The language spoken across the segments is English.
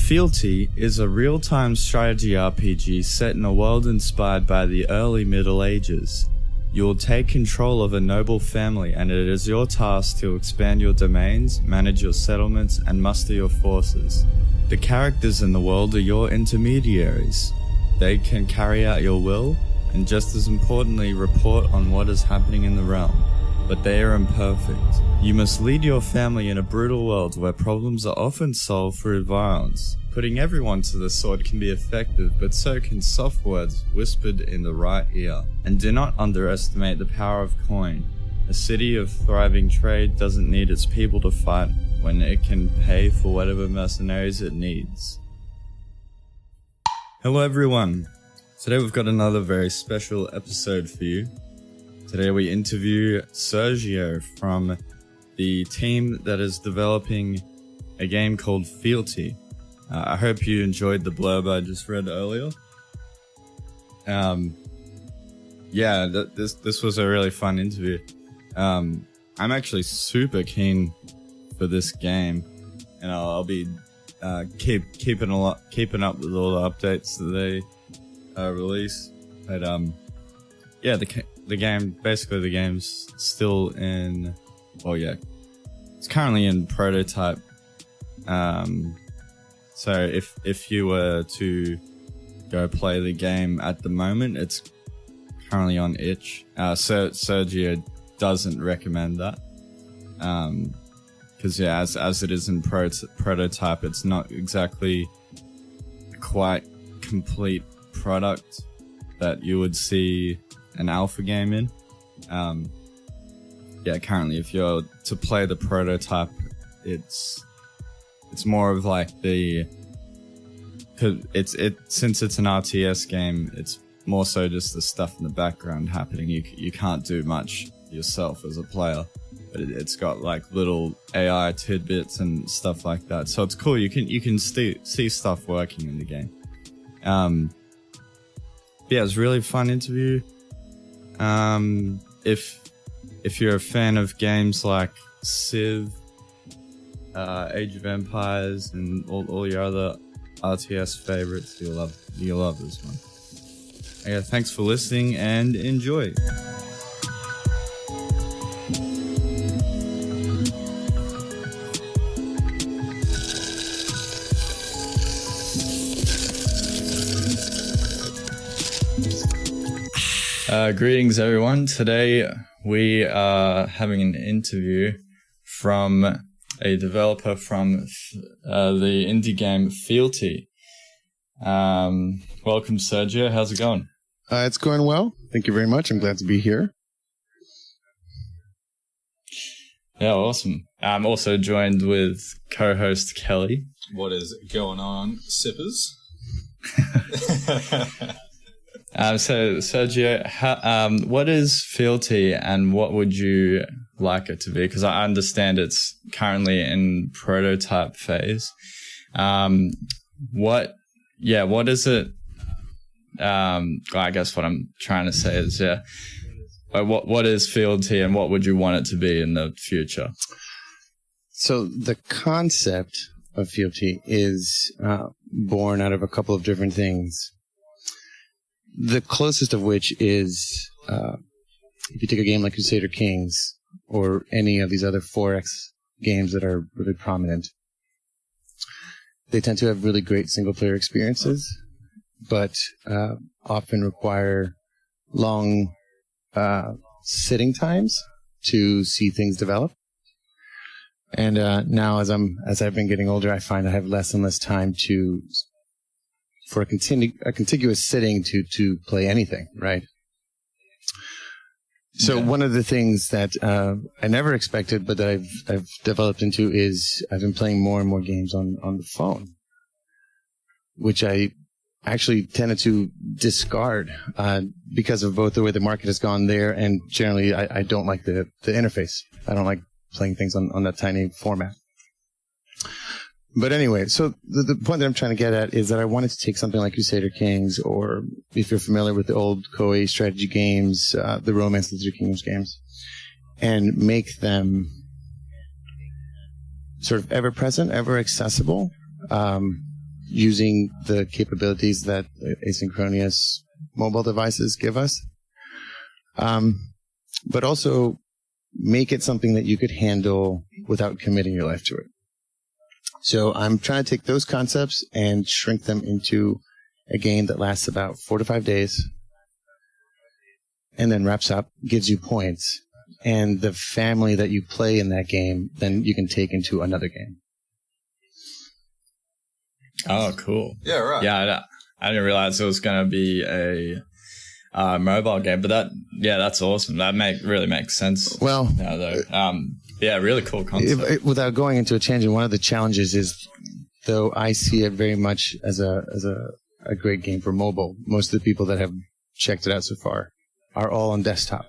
Fealty is a real-time strategy RPG set in a world inspired by the early Middle Ages. You will take control of a noble family, and it is your task to expand your domains, manage your settlements, and muster your forces. The characters in the world are your intermediaries. They can carry out your will, and just as importantly, report on what is happening in the realm. But they are imperfect. You must lead your family in a brutal world where problems are often solved through violence. Putting everyone to the sword can be effective, but so can soft words whispered in the right ear. And do not underestimate the power of coin. A city of thriving trade doesn't need its people to fight when it can pay for whatever mercenaries it needs. Hello everyone. Today we've got another very special episode for you. Today we interview Sergio from the team that is developing a game called Fealty. I hope you enjoyed the blurb I just read earlier. This was a really fun interview. I'm actually super keen for this game, and I'll be keeping up with all the updates that they release. But the game's still in. It's currently in prototype. So if you were to go play the game at the moment, it's currently on itch. Sergio doesn't recommend that. Because as it is in prototype, it's not exactly quite complete product that you would see an alpha game in. Currently, if you're to play the prototype, it's more of like since it's an RTS game, it's more so just the stuff in the background happening. You can't do much yourself as a player, but it's got like little AI tidbits and stuff like that. So it's cool. You can see stuff working in the game. It was a really fun interview. If you're a fan of games like Civ, Age of Empires, and all your other RTS favorites, you'll love this one. Okay, thanks for listening and enjoy. Greetings everyone. Today we are having an interview from a developer from the indie game Fealty. Welcome Sergio, how's it going? It's going well. Thank you very much. I'm glad to be here. Yeah, awesome. I'm also joined with co-host Kelly. What is going on, sippers? So Sergio, what is Fealty and what would you like it to be? Because I understand it's currently in prototype phase. What is it? I guess what I'm trying to say is, what is Fealty and what would you want it to be in the future? So the concept of Fealty is born out of a couple of different things. The closest of which is, if you take a game like Crusader Kings or any of these other 4X games that are really prominent, they tend to have really great single-player experiences, but often require long sitting times to see things develop. And now, as I've been getting older, I find I have less and less time for a contiguous sitting to play anything, right? So one of the things that I never expected, but that I've developed into is I've been playing more and more games on the phone, which I actually tended to discard because of both the way the market has gone there and generally I don't like the interface. I don't like playing things on that tiny format. But anyway, so the point that I'm trying to get at is that I wanted to take something like Crusader Kings, or if you're familiar with the old Koei strategy games, the Romance of the Three Kingdoms games, and make them sort of ever present, ever accessible, using the capabilities that asynchronous mobile devices give us. But also make it something that you could handle without committing your life to it. So I'm trying to take those concepts and shrink them into a game that lasts about 4 to 5 days and then wraps up, gives you points. And the family that you play in that game, then you can take into another game. Oh, cool. Yeah, right. Yeah, I didn't realize it was going to be a mobile game, but that's awesome. That really makes sense. Well, now, though. Really cool concept. Without going into a tangent, one of the challenges is, though I see it very much as a great game for mobile, most of the people that have checked it out so far are all on desktop.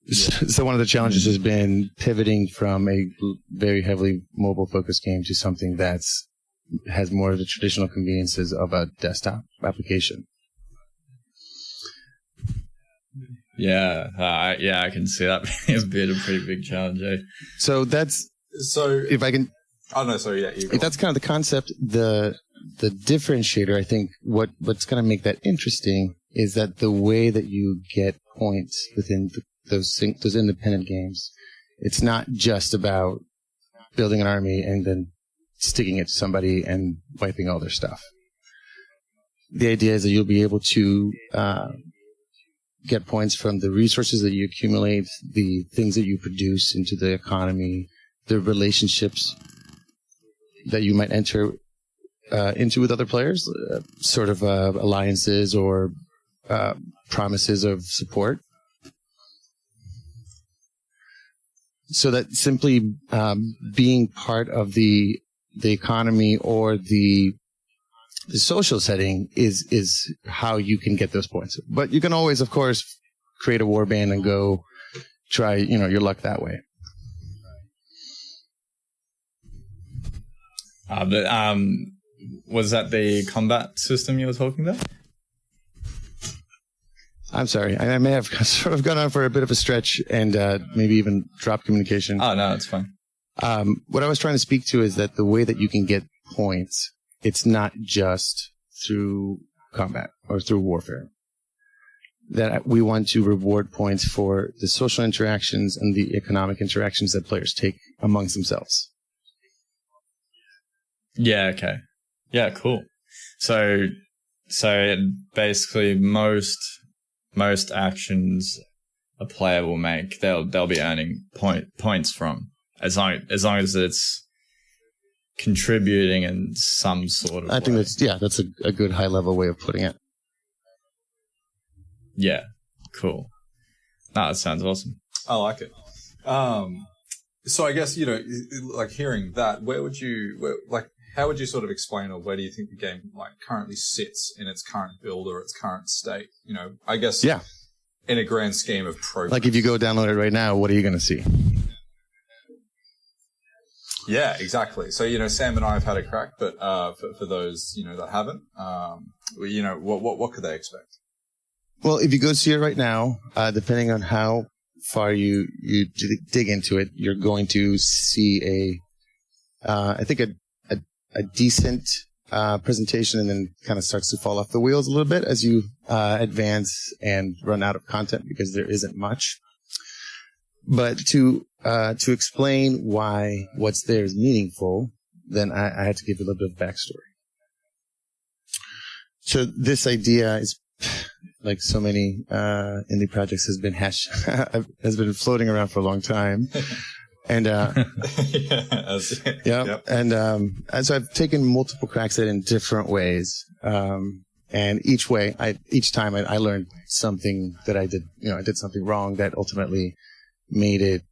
So one of the challenges has been pivoting from a very heavily mobile-focused game to something has more of the traditional conveniences of a desktop application. Yeah, I can see that being a pretty big challenge. Eh? So if I can. Oh no, sorry. Yeah, if that's kind of the concept. The differentiator, I think, what's going to make that interesting is that the way that you get points within those independent games, it's not just about building an army and then sticking it to somebody and wiping all their stuff. The idea is that you'll be able to get points from the resources that you accumulate, the things that you produce into the economy, the relationships that you might enter into with other players, sort of alliances or promises of support. So that simply being part of the economy or the social setting is how you can get those points. But you can always, of course, create a war band and go try, your luck that way. Was that the combat system you were talking about? I'm sorry. I may have sort of gone on for a bit of a stretch and maybe even dropped communication. Oh, no, it's fine. What I was trying to speak to is that the way that you can get points, it's not just through combat or through warfare. That we want to reward points for the social interactions and the economic interactions that players take amongst themselves. Yeah, okay. Yeah, cool. So basically most actions a player will make, they'll be earning points from, as long as it's contributing in some sort of I think that's a good high level way of putting it. Yeah, cool. No, that sounds awesome. I like it. So I guess, like hearing that, how would you sort of explain, or where do you think the game currently sits in its current build or its current state? I guess in a grand scheme of progress. Like if you go download it right now, what are you going to see? Yeah, exactly. So, Sam and I have had a crack, but for those, that haven't, what could they expect? Well, if you go see it right now, depending on how far you dig into it, you're going to see I think a decent presentation, and then kind of starts to fall off the wheels a little bit as you advance and run out of content, because there isn't much. But to explain why what's there is meaningful, then I had to give a little bit of backstory. So this idea is, like so many indie projects, has been floating around for a long time. And and so I've taken multiple cracks at it in different ways. And each time I learned something that I did, I did something wrong that ultimately made it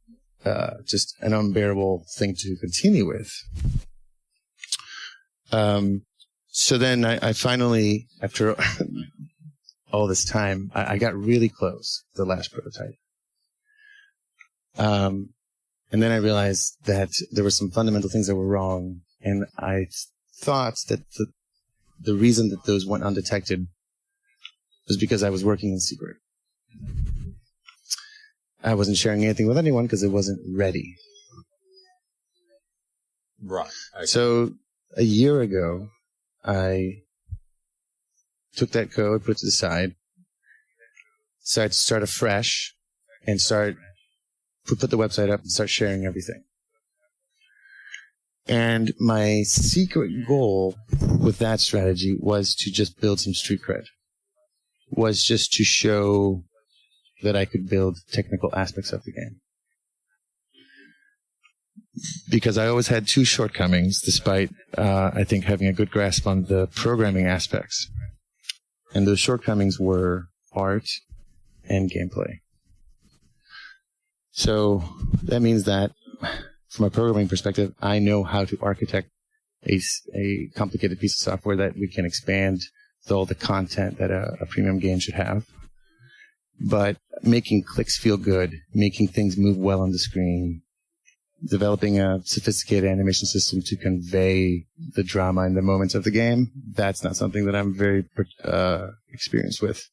just an unbearable thing to continue with. So then I finally, after all this time, I got really close to the last prototype. And then I realized that there were some fundamental things that were wrong, and I thought that the reason that those went undetected was because I was working in secret. I wasn't sharing anything with anyone because it wasn't ready. Right. Okay. So a year ago, I took that code, put it to the side, decided to start afresh, and put the website up and start sharing everything. And my secret goal with that strategy was to just build some street cred, was just to show that I could build technical aspects of the game. Because I always had two shortcomings, despite, I think, having a good grasp on the programming aspects. And those shortcomings were art and gameplay. So that means that, from a programming perspective, I know how to architect a complicated piece of software that we can expand with all the content that a premium game should have. But making clicks feel good, making things move well on the screen, developing a sophisticated animation system to convey the drama and the moments of the game, that's not something that I'm very experienced with.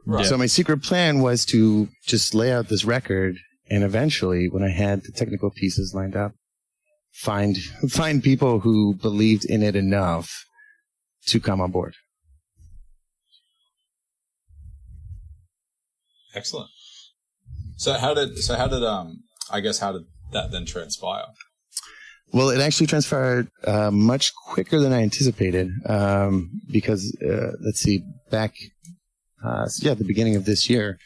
Right. So my secret plan was to just lay out this record, and eventually, when I had the technical pieces lined up, find people who believed in it enough to come on board. Excellent. So how did that then transpire? Well, it actually transpired much quicker than I anticipated, because let's see, back at the beginning of this year,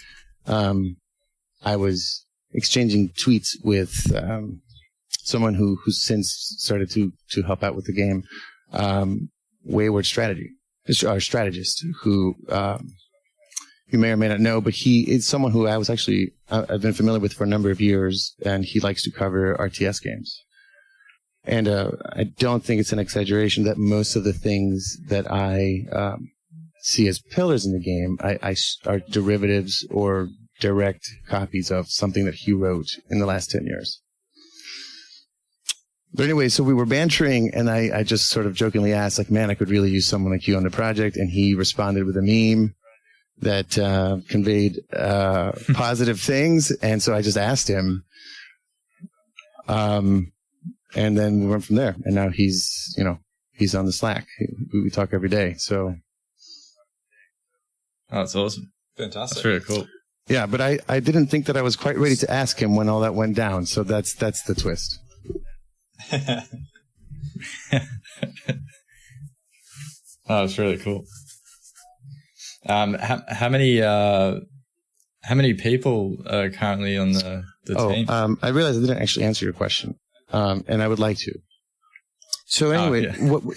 I was exchanging tweets with someone who's since started to help out with the game, Wayward Strategy, our strategist, who you may or may not know, but he is someone who I've been familiar with for a number of years, and he likes to cover RTS games. And I don't think it's an exaggeration that most of the things that I see as pillars in the game are derivatives or direct copies of something that he wrote in the last 10 years. But anyway, so we were bantering, and I just sort of jokingly asked, like, man, I could really use someone like you on the project. And he responded with a meme that conveyed positive things. And so I just asked him. And then we went from there. And now he's on the Slack. We talk every day. So. Oh, that's awesome. Fantastic. That's really cool. Yeah, but I didn't think that I was quite ready to ask him when all that went down. So that's the twist. Oh, that's really cool. How many people are currently on the team? I realized I didn't actually answer your question, and I would like to. So anyway,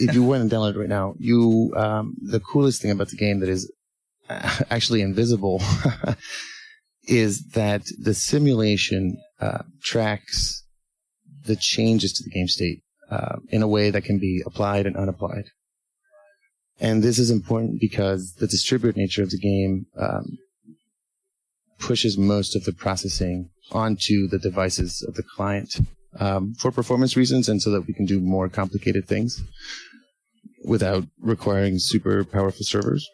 if you went and download it right now, the coolest thing about the game that is actually invisible is that the simulation tracks the changes to the game state in a way that can be applied and unapplied. And this is important because the distributed nature of the game pushes most of the processing onto the devices of the client for performance reasons, and so that we can do more complicated things without requiring super powerful servers.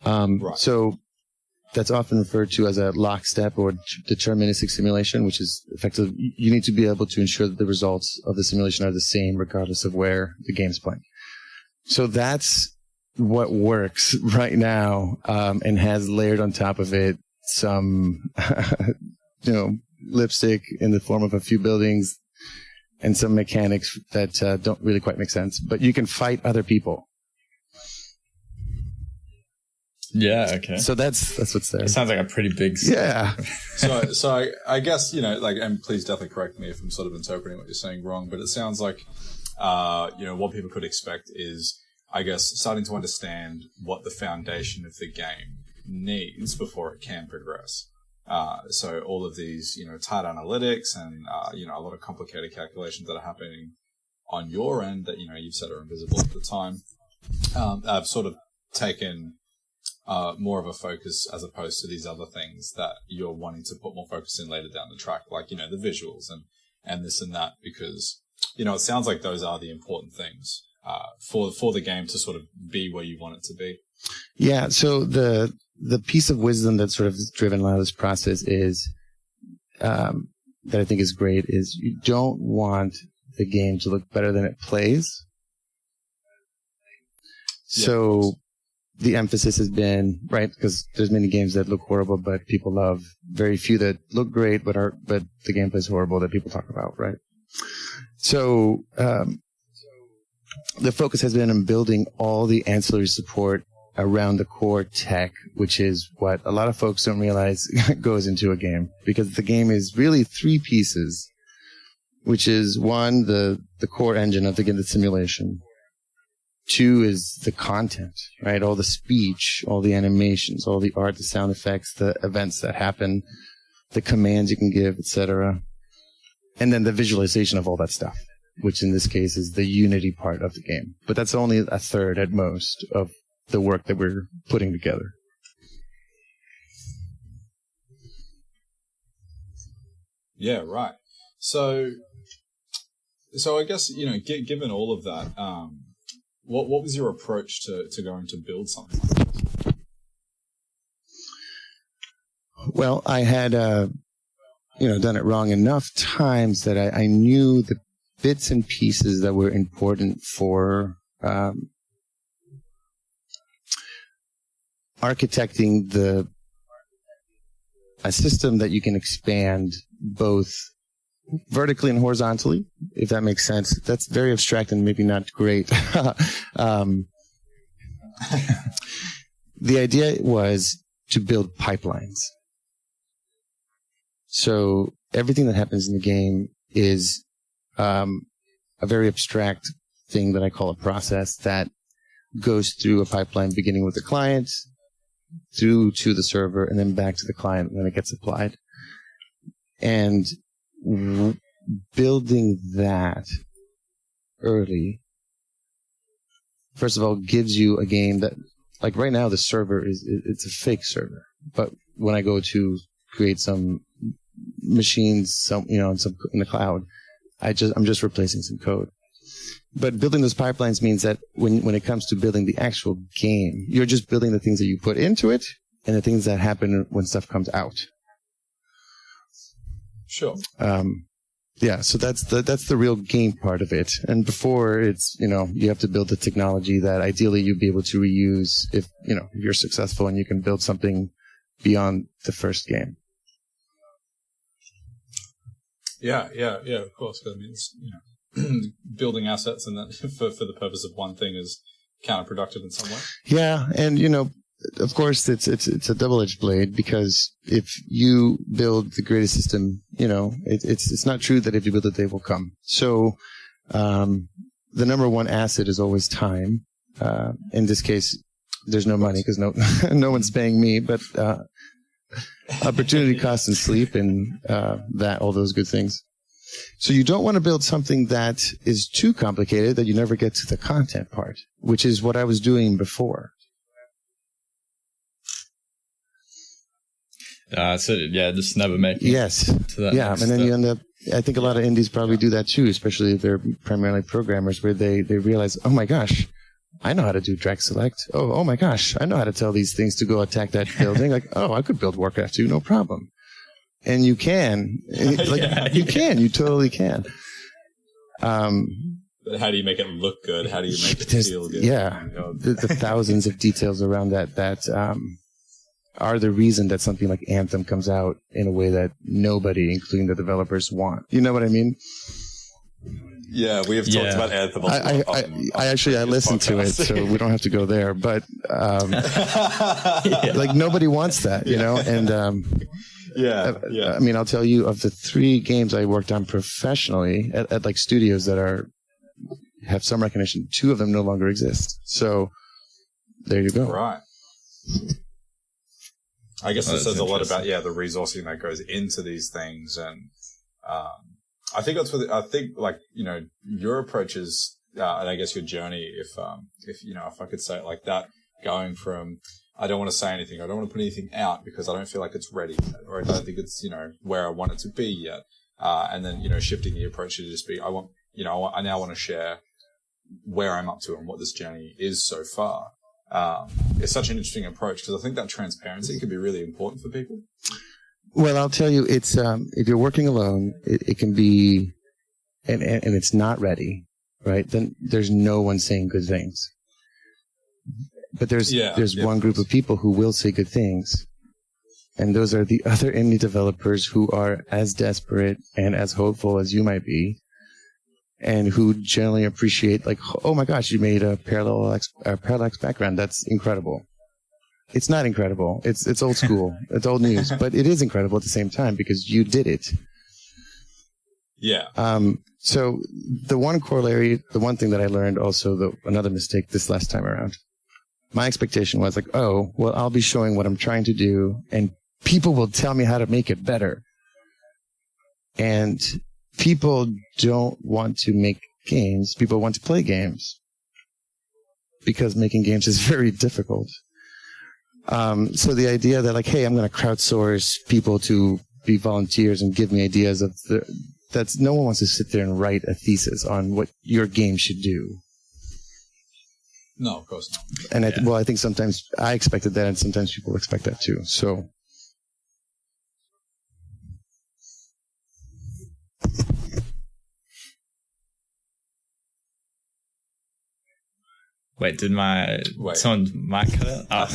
Right. So that's often referred to as a lockstep or deterministic simulation, which is effectively you need to be able to ensure that the results of the simulation are the same regardless of where the game's playing. So that's what works right now, and has layered on top of it some, lipstick in the form of a few buildings and some mechanics that don't really quite make sense. But you can fight other people. Yeah. Okay. So that's what's there. It sounds like a pretty big. Yeah. So I guess and please definitely correct me if I'm sort of interpreting what you're saying wrong, but it sounds like what people could expect is, I guess, starting to understand what the foundation of the game needs before it can progress. So all of these, tight analytics and a lot of complicated calculations that are happening on your end that you've said are invisible at the time, have sort of taken more of a focus as opposed to these other things that you're wanting to put more focus in later down the track, like, the visuals and this and that, because, it sounds like those are the important things for the game to sort of be where you want it to be. Yeah. So the piece of wisdom that's sort of driven a lot of this process is, that I think is great, is you don't want the game to look better than it plays. So the emphasis has been, right, because there's many games that look horrible but people love, very few that look great but the gameplay is horrible that people talk about, right? So the focus has been on building all the ancillary support around the core tech, which is what a lot of folks don't realize goes into a game, because the game is really three pieces, which is one, the core engine of the simulation. Two is the content, right? All the speech, all the animations, all the art, the sound effects, the events that happen, the commands you can give, etc. And then the visualization of all that stuff, which in this case is the Unity part of the game. But that's only a third at most of the work that we're putting together. Yeah, right. So I guess, given all of that, what was your approach to going to build something like this? Well, I had, done it wrong enough times that I knew the bits and pieces that were important for architecting a system that you can expand both vertically and horizontally, if that makes sense. That's very abstract and maybe not great. The idea was to build pipelines. So everything that happens in the game is a very abstract thing that I call a process that goes through a pipeline beginning with the client, through to the server, and then back to the client when it gets applied. And building that early, first of all, gives you a game that, like right now, the server it's a fake server. But when I go to create some machines, in the cloud, I'm just replacing some code. But building those pipelines means that when it comes to building the actual game, you're just building the things that you put into it and the things that happen when stuff comes out. Sure. Yeah, so that's the real game part of it. And before, it's, you have to build the technology that ideally you'd be able to reuse if you're successful and you can build something beyond the first game. Yeah, of course. I mean, it's, building assets and that for the purpose of one thing is counterproductive in some way. Yeah, and of course it's a double-edged blade, because if you build the greatest system, it's not true that if you build it they will come. So the number one asset is always time. In this case, there's no money because no one's paying me, but opportunity, cost, and sleep, and all those good things. So you don't want to build something that is too complicated that you never get to the content part, which is what I was doing before. Just never make it. Yes. To that and then you end up, I think a lot of indies probably do that too, especially if they're primarily programmers, where they realize, oh my gosh, I know how to do drag select. Oh my gosh, I know how to tell these things to go attack that building. Like, I could build Warcraft 2, no problem. And you can. You totally can. But how do you make it look good? How do you make it feel good? Yeah. The thousands of details around that are the reason that something like Anthem comes out in a way that nobody, including the developers, want. You know what I mean? Yeah, we have talked about Anthem. I listened to it, so we don't have to go there. But like nobody wants that, and I mean, I'll tell you, of the 3 games I worked on professionally at like studios that have some recognition, 2 of them no longer exist. So there you go. Right. I guess it says a lot about the resourcing that goes into these things, and I think your approach is, and I guess your journey, if I could say it like that, going from, I don't want to say anything, I don't want to put anything out because I don't feel like it's ready yet, or I don't think it's, where I want it to be yet. And then, shifting the approach to just be, I now want to share where I'm up to and what this journey is so far. It's such an interesting approach, because I think that transparency can be really important for people. Well, I'll tell you, it's, if you're working alone, it can be and it's not ready, right? Then there's no one saying good things. But there's one group of people who will say good things. And those are the other indie developers who are as desperate and as hopeful as you might be, and who generally appreciate, like, oh my gosh, you made a parallax background. That's incredible. It's not incredible. It's old school. It's old news, but it is incredible at the same time because you did it. Yeah. So the one corollary, the one thing that I learned also, another mistake this last time around, my expectation was like, oh, well, I'll be showing what I'm trying to do and people will tell me how to make it better. And people don't want to make games. People want to play games because making games is very difficult. So the idea that, like, hey, I'm going to crowdsource people to be volunteers and give me ideas that's no one wants to sit there and write a thesis on what your game should do. No, of course not. And I think sometimes I expected that, and sometimes people expect that too. So. Wait, did someone's mic cut out? Oh.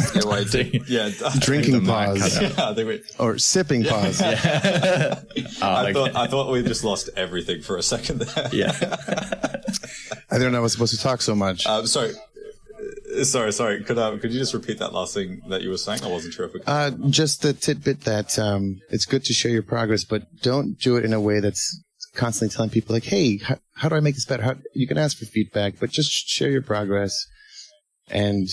Drinking pause. Yeah, or sipping pause. Yeah. I thought we just lost everything for a second there. Yeah. I didn't know I was supposed to talk so much. Sorry. Could you just repeat that last thing that you were saying? I wasn't sure if we could. Just the tidbit that it's good to share your progress, but don't do it in a way that's constantly telling people, like, hey, how do I make this better? You can ask for feedback, but just share your progress and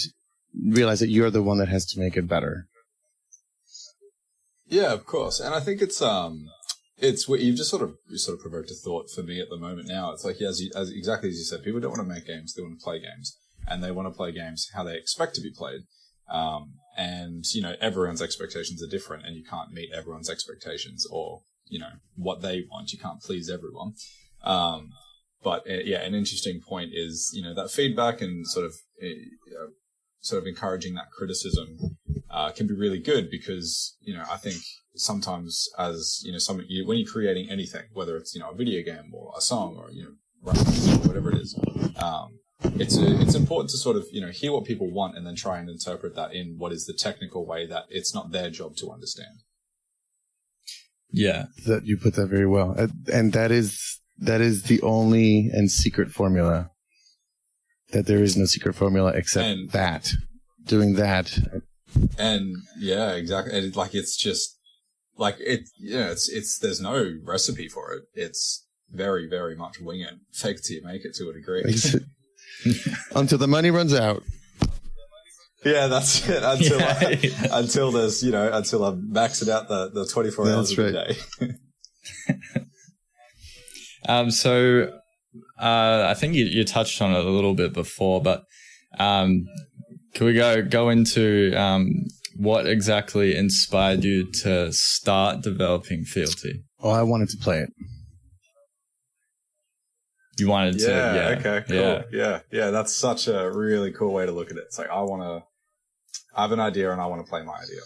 realize that you're the one that has to make it better. Yeah, of course. And I think it's what you've just sort of provoked a thought for me at the moment now. It's like, exactly as you said, people don't want to make games, they want to play games. And they want to play games how they expect to be played. And, everyone's expectations are different, and you can't meet everyone's expectations or, what they want. You can't please everyone. But an interesting point is, that feedback and sort of encouraging that criticism can be really good because, I think sometimes as, when you're creating anything, whether it's, a video game or a song or, whatever it is, it's important to sort of, hear what people want and then try and interpret that in what is the technical way that it's not their job to understand. Yeah. That you put that very well. And that is the only and secret formula. That there is no secret formula except doing that. And yeah, exactly. And it's just like there's no recipe for it. It's very, very much wing it, fake it till you make it to a degree. Until the money runs out. Yeah, that's it. Until there's, until I've maxed out the 24 hours of the day. So I think you touched on it a little bit before, but can we go into what exactly inspired you to start developing Fealty? Oh, I wanted to play it. You wanted to, okay, cool. Yeah. That's such a really cool way to look at it. It's like, I have an idea and I want to play my idea.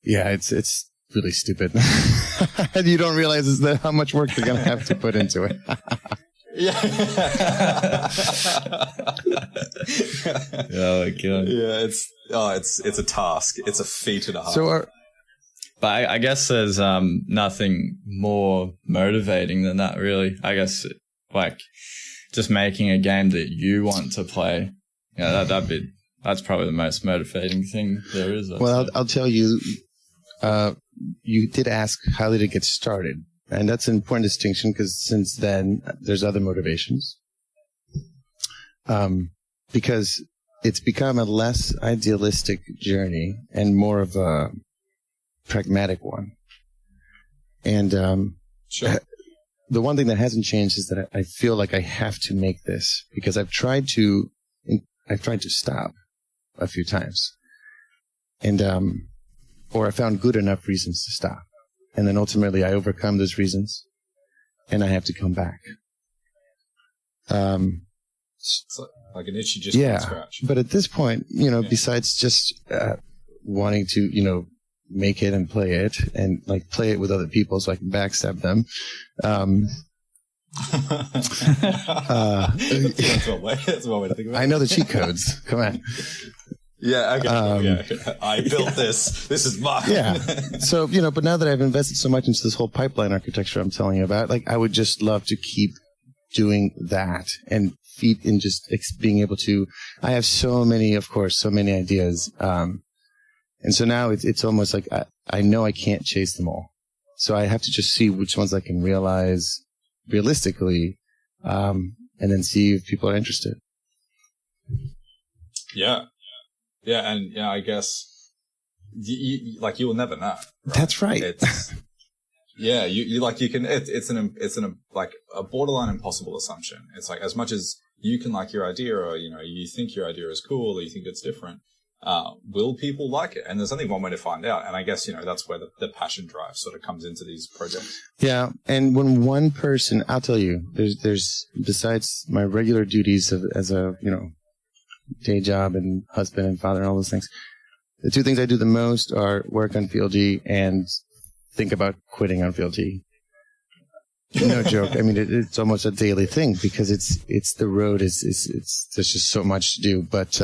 Yeah, it's really stupid. You don't realize how much work you're going to have to put into it. Yeah. Oh my God. Yeah, it's a task. It's a feat and a half. But I guess there's nothing more motivating than that, really. I guess like just making a game that you want to play. Yeah, that's probably the most motivating thing there is. Well, I'll tell you. You did ask how did it get started, and that's an important distinction because since then there's other motivations. Because it's become a less idealistic journey and more of a pragmatic one. And sure. The one thing that hasn't changed is that I feel like I have to make this because I've tried to stop a few times, and or I found good enough reasons to stop, and then ultimately I overcome those reasons, and I have to come back. It's like an itch you just can't scratch. But at this point, besides just wanting to, make it and play it, and like play it with other people so I can backstab them, That's one way to think about it. I know the cheat codes. Come on. Yeah, okay. I built this. This is mine. Yeah. So, but now that I've invested so much into this whole pipeline architecture I'm telling you about, like, I would just love to keep doing that and feed in just being able to, I have so many ideas. And so now it's almost like I know I can't chase them all. So I have to just see which ones I can realize realistically, and then see if people are interested. Yeah. Yeah, and I guess you will never know. Right? That's right. It's like a borderline impossible assumption. It's like, as much as you can like your idea, or you think your idea is cool, or you think it's different, will people like it? And there's only one way to find out. And I guess that's where the passion drive sort of comes into these projects. Yeah, and when one person, I'll tell you, there's besides my regular duties as a day job and husband and father and all those things, the two things I do the most are work on Fealty and think about quitting on Fealty. No joke. I mean, it's almost a daily thing because it's the road. There's just so much to do. But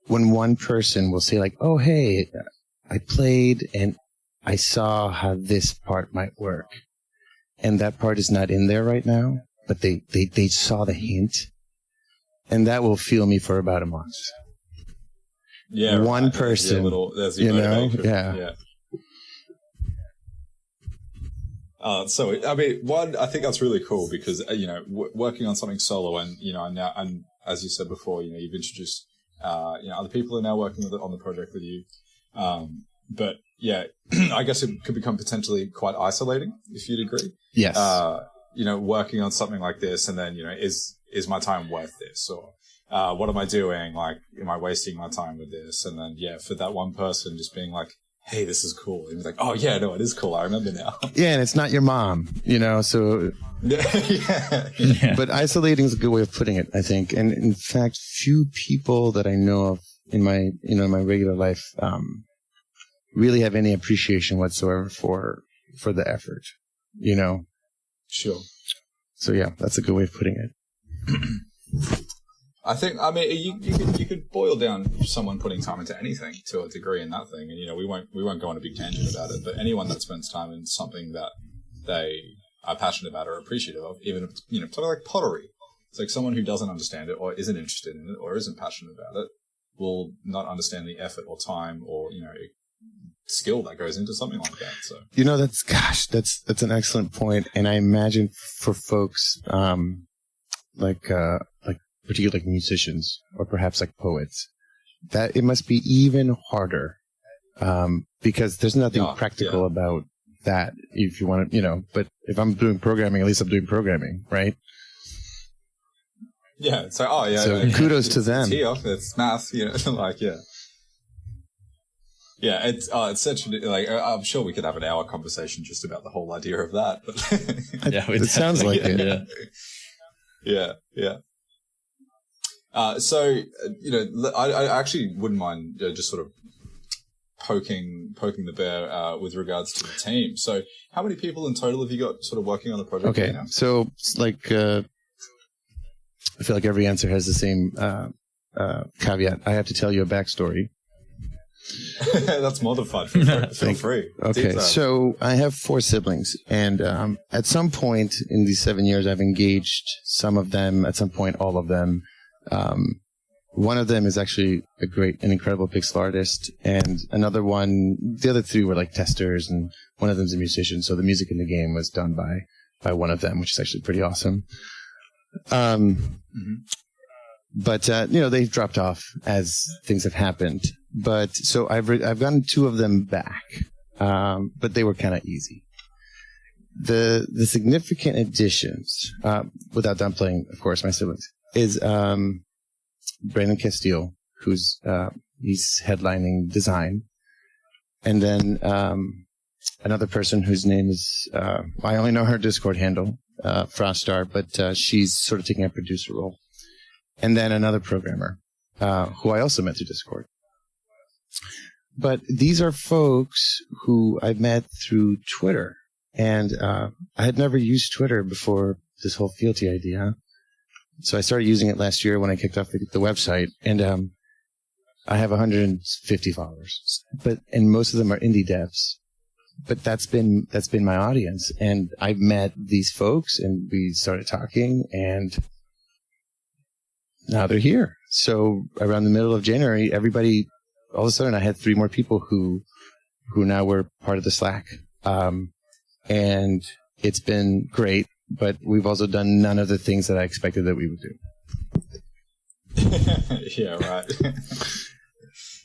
when one person will say like, "Oh, hey, I played and I saw how this part might work," and that part is not in there right now, but they saw the hint. And that will fuel me for about a month. Yeah, one person, there's your motivation. Yeah. So I mean, I think that's really cool because working on something solo, and and as you said before, you've introduced other people are now working on the project with you. But yeah, I guess it could become potentially quite isolating if you'd agree. Yes. Working on something like this, and then is my time worth this? Or what am I doing? Like, am I wasting my time with this? And then, for that one person just being like, hey, this is cool. And he's like, oh, yeah, no, it is cool. I remember now. Yeah, and it's not your mom, so. Yeah. But isolating is a good way of putting it, I think. And in fact, few people that I know of in my, my regular life really have any appreciation whatsoever for the effort, Sure. So, yeah, that's a good way of putting it. I mean, you could boil down someone putting time into anything to a degree in that thing, and we won't go on a big tangent about it. But anyone that spends time in something that they are passionate about or appreciative of, even if it's something like pottery, it's like someone who doesn't understand it or isn't interested in it or isn't passionate about it will not understand the effort or time or skill that goes into something like that. So that's an excellent point, and I imagine for folks particularly like musicians or perhaps like poets, that it must be even harder because there's nothing practical about that. If you want to, but if I'm doing programming, at least I'm doing programming, right? Yeah. So kudos to them. It's math, Yeah, it's such I'm sure we could have an hour conversation just about the whole idea of that. But it sounds like it. Yeah. So I actually wouldn't mind just sort of poking the bear with regards to the team. So how many people in total have you got sort of working on the project right now? So I feel like every answer has the same caveat. I have to tell you a backstory. That's more than fun. Feel free. Okay, so I have 4 siblings, and at some point in these 7 years, I've engaged some of them. At some point, all of them. One of them is actually an incredible pixel artist, and another one, the other 3 were like testers, and one of them's a musician. So the music in the game was done by one of them, which is actually pretty awesome. But they've dropped off as things have happened. But so I've gotten 2 of them back, but they were kind of easy. The significant additions, without downplaying, of course, my siblings, is Brandon Castile, who's he's headlining design, and then another person whose name is I only know her Discord handle, Froststar, but she's sort of taking a producer role, and then another programmer who I also met through Discord. But these are folks who I've met through Twitter And I had never used Twitter before this whole Fealty idea. So I started using it last year when I kicked off the website. And I have 150 followers, and most of them are indie devs. But that's been my audience. And I've met these folks, and we started talking, and now they're here. So around the middle of January, everybody, all of a sudden I had 3 more people who now were part of the Slack. And it's been great, but we've also done none of the things that I expected that we would do. Yeah, right.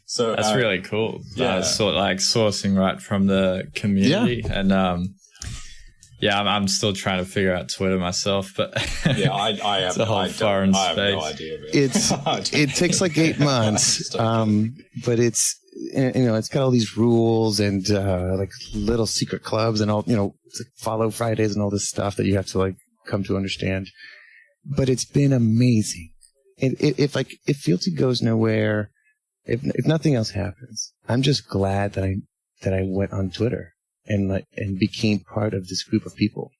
So that's really cool. Yeah, sort of like sourcing right from the community, and I'm still trying to figure out Twitter myself, but yeah, I have, it's a whole foreign space. I have no idea. It takes like 8 months, but it's got all these rules and like little secret clubs and all, it's like follow Fridays and all this stuff that you have to like come to understand. But it's been amazing. If Fealty goes nowhere, if nothing else happens, I'm just glad that I went on Twitter and became part of this group of people.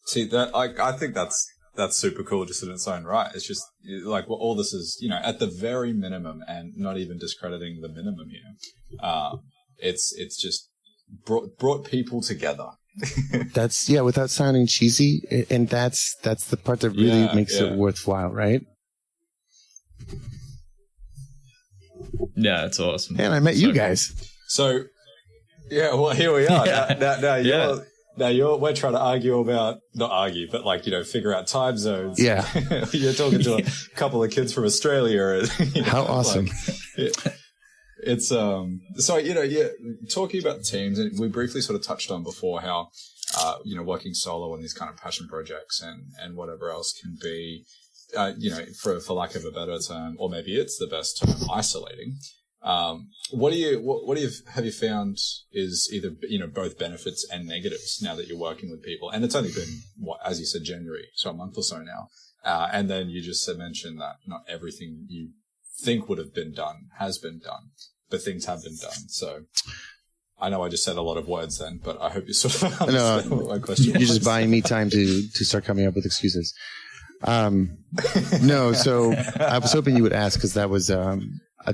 See, that I think that's super cool just in its own right. It's just like all this is, at the very minimum, and not even discrediting the minimum here. It's just brought people together. That's without sounding cheesy, and that's the part that really makes it worthwhile, right? Yeah, it's awesome. And I met you guys. So, yeah, well, here we are. Now we're trying to argue about, not argue, but figure out time zones. Yeah. You're talking to a couple of kids from Australia. How awesome. It's, talking about teams, and we briefly sort of touched on before how, working solo on these kind of passion projects and whatever else can be, for lack of a better term, or maybe it's the best term, isolating. What have you found is either, both benefits and negatives now that you're working with people? And it's only been, as you said, January, so a month or so now. And then you just mentioned that not everything you think would have been done has been done, but things have been done. So I know I just said a lot of words then, but I hope you sort of understand what my question was. You're just buying me time to start coming up with excuses. No, so I was hoping you would ask, because that was a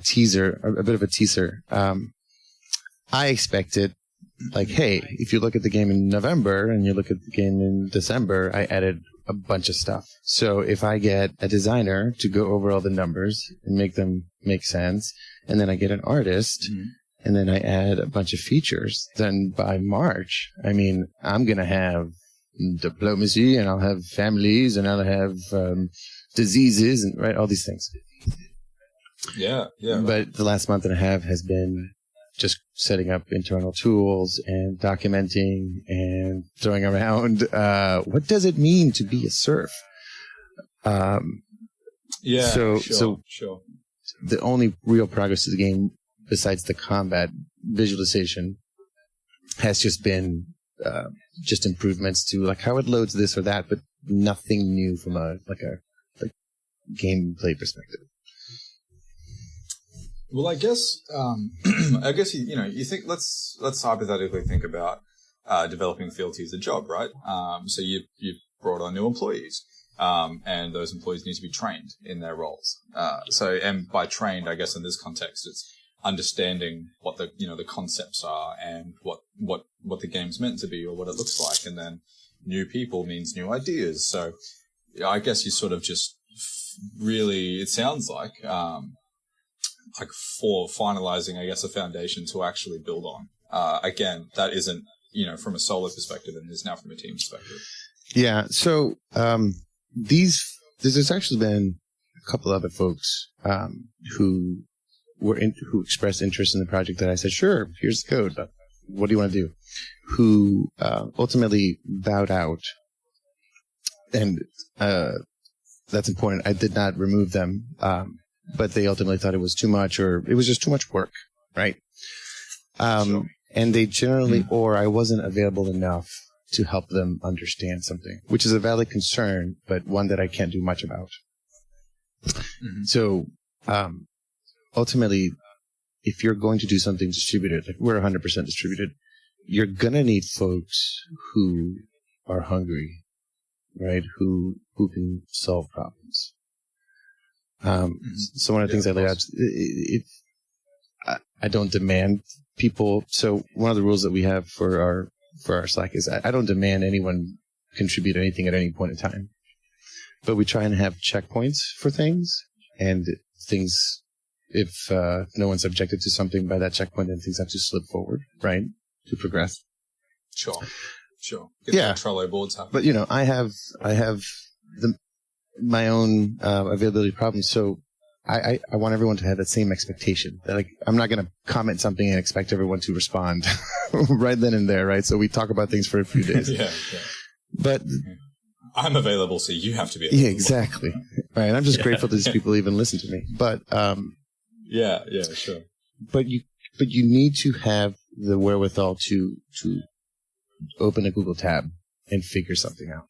teaser, a bit of a teaser. I expected, like, hey, if you look at the game in November and you look at the game in December, I added a bunch of stuff. So if I get a designer to go over all the numbers and make them make sense, and then I get an artist, and then I add a bunch of features, then by March, I'm going to have diplomacy, and I'll have families, and I'll have diseases, and all these things. Yeah. But the last month and a half has been just setting up internal tools and documenting and throwing around what does it mean to be a serf. Sure. The only real progress to the game, besides the combat visualization, has just been just improvements to like how it loads this or that, but nothing new from a gameplay perspective. Well, I guess you think let's hypothetically think about developing Fealty as a job, right? So you've brought on new employees, and those employees need to be trained in their roles. And by trained, I guess in this context, it's understanding what the concepts are and what the game's meant to be or what it looks like, and then new people means new ideas. So I guess you sort of just really, it sounds like for finalizing, I guess, a foundation to actually build on. Again, that isn't, from a solo perspective, and is now from a team perspective. Yeah. So, there's actually been a couple other folks, who expressed interest in the project that I said, sure, here's the code. What do you want to do? Who, ultimately bowed out. And, that's important. I did not remove them. But they ultimately thought it was too much, or it was just too much work, right? Sure. And they generally, or I wasn't available enough to help them understand something, which is a valid concern, but one that I can't do much about. Mm-hmm. So, ultimately, if you're going to do something distributed, like we're 100% distributed, you're going to need folks who are hungry, right? Who can solve problems. So one of the things I lay out, I don't demand people. So one of the rules that we have for our Slack is I don't demand anyone contribute anything at any point in time, but we try and have checkpoints for things, and things, if no one's objected to something by that checkpoint, then things have to slip forward, right, to progress. Sure. Get the Trello boards happen. But I have my own availability problems, so I want everyone to have that same expectation. That, like, I'm not going to comment something and expect everyone to respond right then and there, right? So we talk about things for a few days. Yeah. But I'm available, so you have to be available. Yeah, exactly. Right. I'm just grateful that these people even listen to me. But yeah, sure. But you need to have the wherewithal to open a Google tab and figure something out.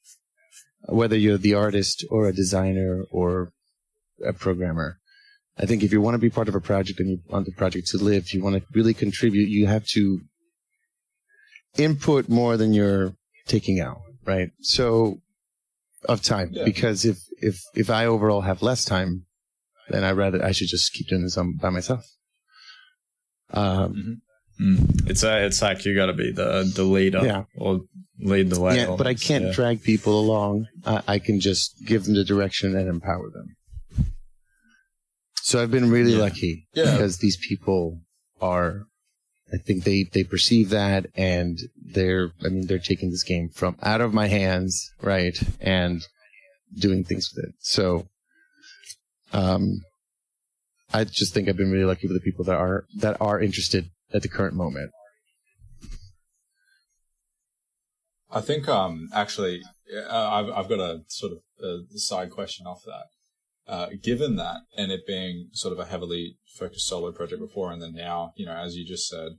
Whether you're the artist or a designer or a programmer, I think if you want to be part of a project and you want the project to live, you want to really contribute, you have to input more than you're taking out, right? So, of time, because if I overall have less time, then I should just keep doing this by myself. It's like you got to be the leader, or lead the way. Yeah, but I can't drag people along. I can just give them the direction and empower them. So I've been really lucky because these people are, I think they perceive that, and they're taking this game from out of my hands, right, and doing things with it. So, I just think I've been really lucky with the people that are interested at the current moment. I think actually, I've got a sort of a side question off that. Given that, and it being sort of a heavily focused solo project before, and then now, as you just said,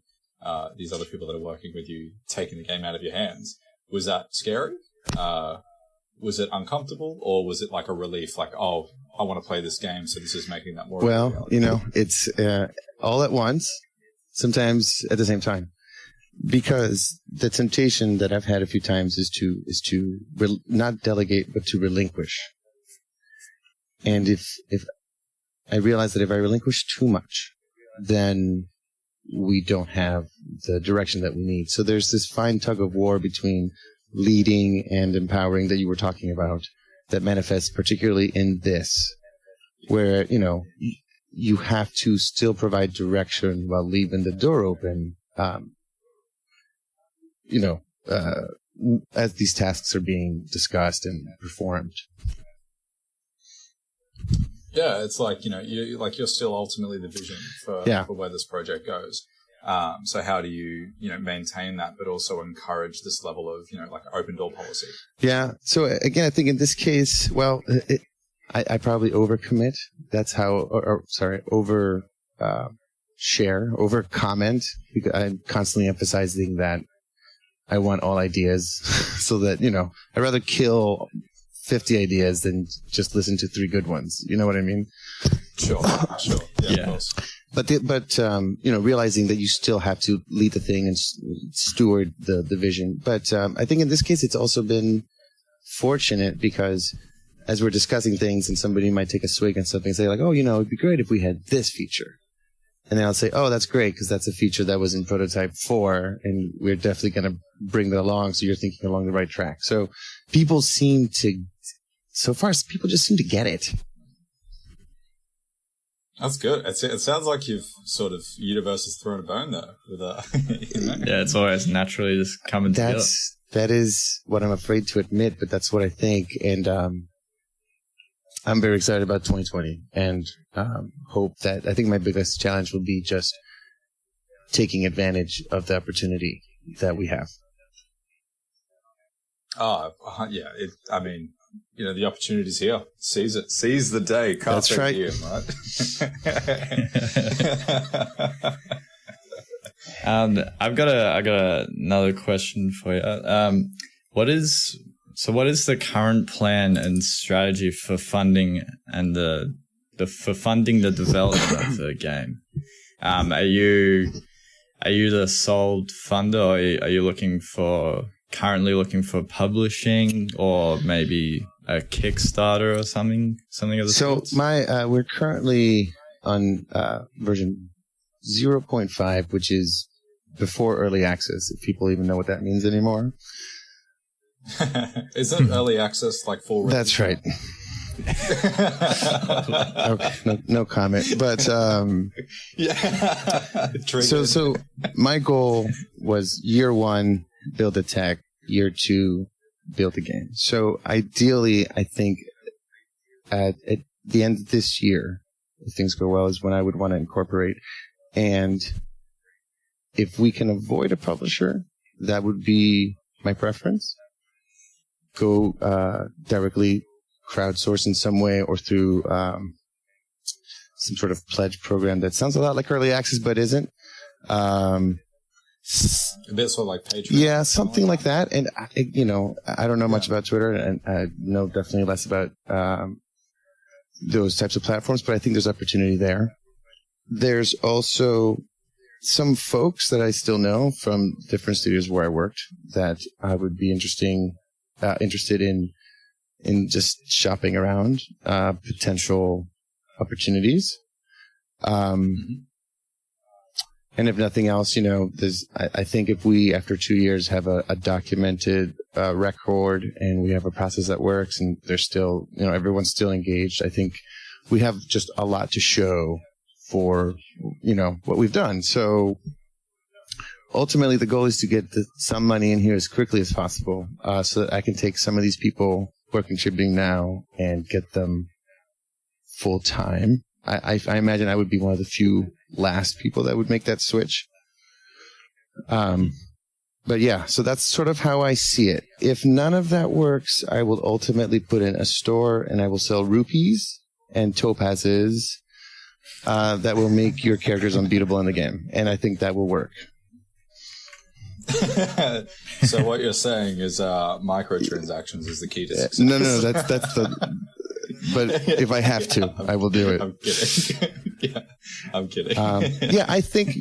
these other people that are working with you taking the game out of your hands, was that scary? Was it uncomfortable, or was it like a relief? Like, oh, I want to play this game, so this is making that more. Well, it's all at once, sometimes at the same time, because the temptation that I've had a few times is to not delegate, but to relinquish. And if I realize that if I relinquish too much, then we don't have the direction that we need. So there's this fine tug of war between leading and empowering that you were talking about that manifests particularly in this, where, you have to still provide direction while leaving the door open, as these tasks are being discussed and performed. Yeah, it's like, you're still ultimately the vision for where this project goes. So how do you, maintain that, but also encourage this level of, like open door policy? Yeah. So again, I think in this case, I probably overcommit. That's how, over comment. I'm constantly emphasizing that I want all ideas so that, I'd rather kill 50 ideas than just listen to 3 good ones. You know what I mean? Sure. Yeah. Of course. But realizing that you still have to lead the thing and steward the vision. But I think in this case, it's also been fortunate because as we're discussing things and somebody might take a swig and something and say like, oh, it'd be great if we had this feature. And then I'll say, oh, that's great because that's a feature that was in prototype 4 and we're definitely going to bring that along. So you're thinking along the right track. So people just seem to get it. That's good. It sounds like you've sort of universe has thrown a bone there. Yeah, it's always naturally just coming together. That is what I'm afraid to admit, but that's what I think. And I'm very excited about 2020 and hope that I think my biggest challenge will be just taking advantage of the opportunity that we have. Oh, yeah. The opportunity's here. Seize it. Seize the day. That's right. Diem, right? I got another question for you. What is the current plan and strategy for funding and for funding the development of the game? Are are you the sole funder, or are you currently looking for publishing, or maybe a Kickstarter or something of the sort? So we're currently on version 0.5, which is before early access, if people even know what that means anymore. Isn't early access like full? That's right. Okay, no comment. But yeah. So my goal was year 1, build the tech, year 2, build the game. So ideally, I think at the end of this year, if things go well, is when I would want to incorporate. And if we can avoid a publisher, that would be my preference. Go directly crowdsource in some way, or through some sort of pledge program that sounds a lot like early access but isn't. A bit sort of like Patreon. Yeah, something like that. And I don't know much about Twitter, and I know definitely less about those types of platforms, but I think there's opportunity there. There's also some folks that I still know from different studios where I worked that I would be interested in just shopping around potential opportunities. And if nothing else, I think if we, after 2 years, have a documented record, and we have a process that works, and there's still, everyone's still engaged, I think we have just a lot to show for, what we've done. So ultimately, the goal is to get some money in here as quickly as possible, so that I can take some of these people who are contributing now and get them full time. I imagine I would be one of the few last people that would make that switch. But yeah, so that's sort of how I see it. If none of that works, I will ultimately put in a store, and I will sell rupees and topazes that will make your characters unbeatable in the game. And I think that will work. So what you're saying is microtransactions is the key to success. No, that's the... But if I have to, I will do it. I'm kidding. Yeah, I'm kidding. Yeah, I think,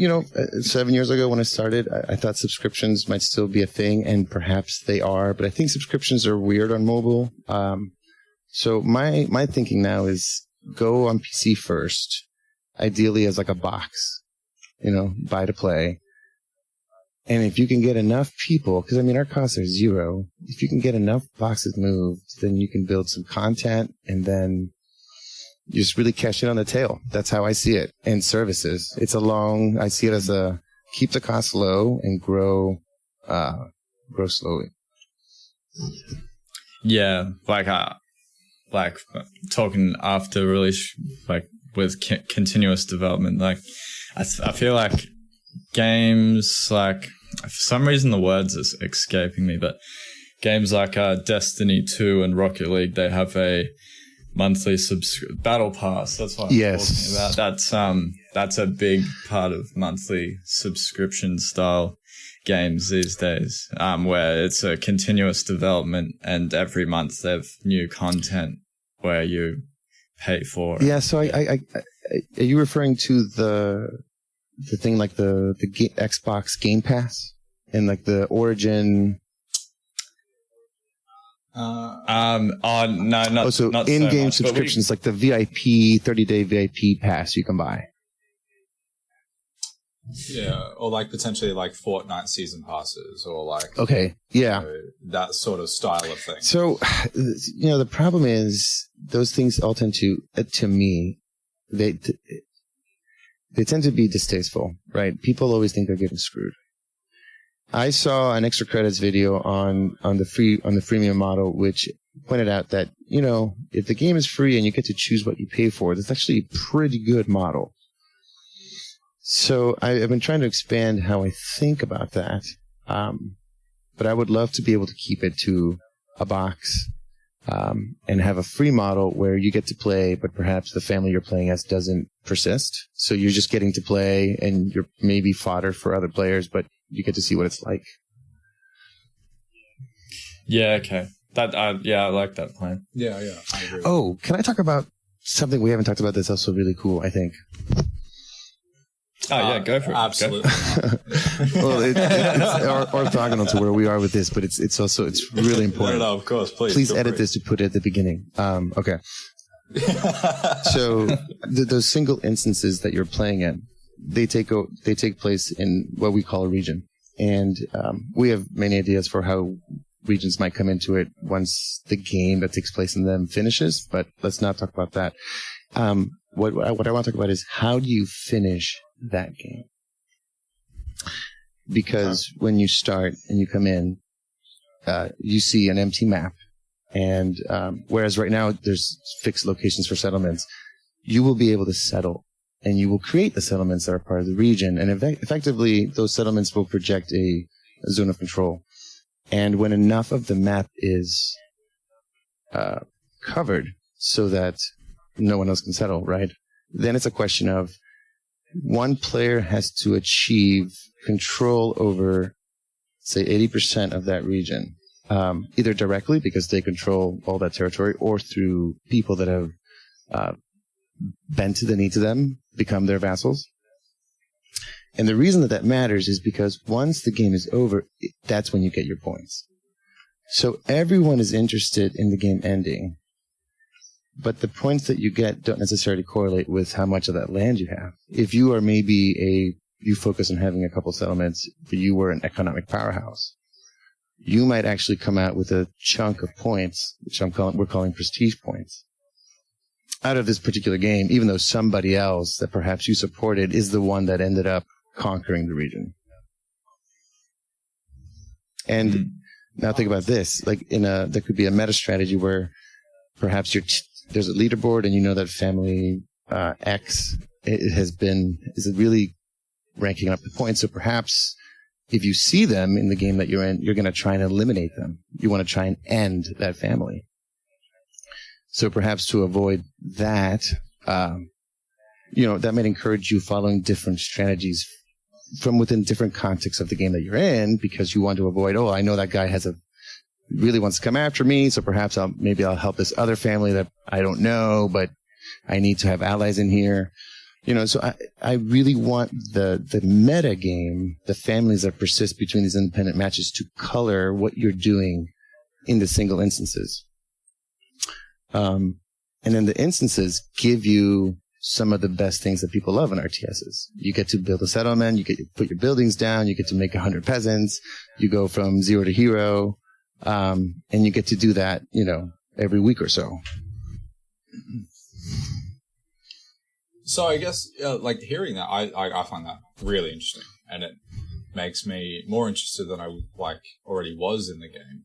7 years ago when I started, I thought subscriptions might still be a thing, and perhaps they are, but I think subscriptions are weird on mobile. So my thinking now is go on PC first, ideally as like a box, buy to play. And if you can get enough people, because our costs are 0, if you can get enough boxes moved, then you can build some content, and then you just really cash in on the tail. That's how I see it. And services. I see it as keep the costs low and grow slowly. Yeah, like talking after release, with continuous development, I feel like games for some reason the words are escaping me, but games like Destiny 2 and Rocket League, they have a monthly battle pass. That's what I'm talking about. That's a big part of monthly subscription style games these days, where it's a continuous development, and every month they have new content where you pay for it. Yeah, so I are you referring to the thing like the Xbox Game Pass and like the Origin? No, so not in-game so much, subscriptions, like the VIP 30-day VIP pass you can buy. Yeah, or potentially Fortnite season passes, or okay, yeah, that sort of style of thing. So, the problem is those things all tend to me, they tend to be distasteful, right? People always think they're getting screwed. I saw an extra credits video on the freemium model, which pointed out that, if the game is free and you get to choose what you pay for, that's actually a pretty good model. So I've been trying to expand how I think about that. But I would love to be able to keep it to a box, and have a free model where you get to play, but perhaps the family you're playing as doesn't persist. So you're just getting to play, and you're maybe fodder for other players, but you get to see what it's like. Yeah, okay. I like that plan. Yeah, I agree. Oh, can I talk about something we haven't talked about that's also really cool, I think? Oh, yeah, go for it. Absolutely. Well, it's orthogonal to where we are with this, but it's also really important. No, of course, Please edit this to put it at the beginning. Okay. So those single instances that you're playing in, they take place in what we call a region, and we have many ideas for how regions might come into it once the game that takes place in them finishes. But let's not talk about that. What I want to talk about is how do you finish that game? Because when you start and you come in, you see an empty map. And whereas right now there's fixed locations for settlements, you will be able to settle, and you will create the settlements that are part of the region. And effectively, those settlements will project a zone of control. And when enough of the map is covered so that no one else can settle, right? Then it's a question of one player has to achieve control over, say, 80% of that region. Either directly because they control all that territory, or through people that have bent to the knee to them, become their vassals. And the reason that matters is because once the game is over, that's when you get your points. So everyone is interested in the game ending, but the points that you get don't necessarily correlate with how much of that land you have. If you are you focus on having a couple settlements, but you were an economic powerhouse, you might actually come out with a chunk of points, which we're calling prestige points, out of this particular game, even though somebody else that perhaps you supported is the one that ended up conquering the region. And now think about this, like there could be a meta strategy where perhaps there's a leaderboard and you know that family X is really ranking up the points. So perhaps if you see them in the game that you're in, you're going to try and eliminate them. You want to try and end that family. So perhaps to avoid that, that might encourage you following different strategies from within different contexts of the game that you're in, because you want to avoid, I know that guy really wants to come after me, so perhaps I'll help this other family that I don't know, but I need to have allies in here. So I really want the meta game, the families that persist between these independent matches, to color what you're doing in the single instances. And then the instances give you some of the best things that people love in RTSs. You get to build a settlement, you get to put your buildings down, you get to make 100 peasants, you go from 0 to hero, and you get to do that, every week or so. So I guess, hearing that, I find that really interesting, and it makes me more interested than I already was in the game,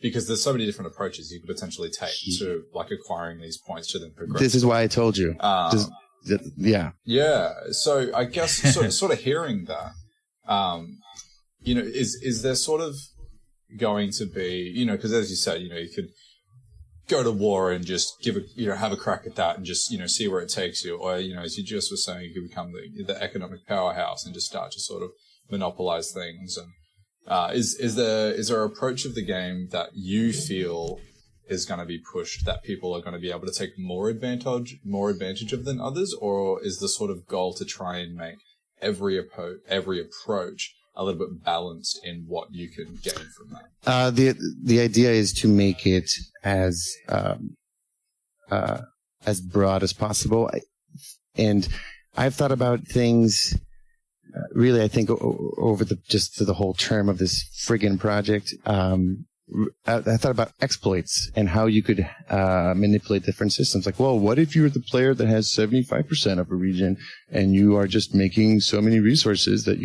because there's so many different approaches you could potentially take to acquiring these points to then progress. This is why I told you. Yeah. Yeah. So I guess sort of hearing that, is there sort of going to be, because as you said, you could go to war and just have a crack at that and just, see where it takes you. Or, as you just were saying, you could become the economic powerhouse and just start to sort of monopolize things. And is there an approach of the game that you feel is going to be pushed, that people are going to be able to take more advantage of than others? Or is the sort of goal to try and make every approach a little bit balanced in what you can gain from that? The idea is to make it as broad as possible. And I've thought about things, really, I think over the whole term of this friggin' project. I thought about exploits and how you could manipulate different systems. Like, well, what if you're the player that has 75% of a region and you are just making so many resources that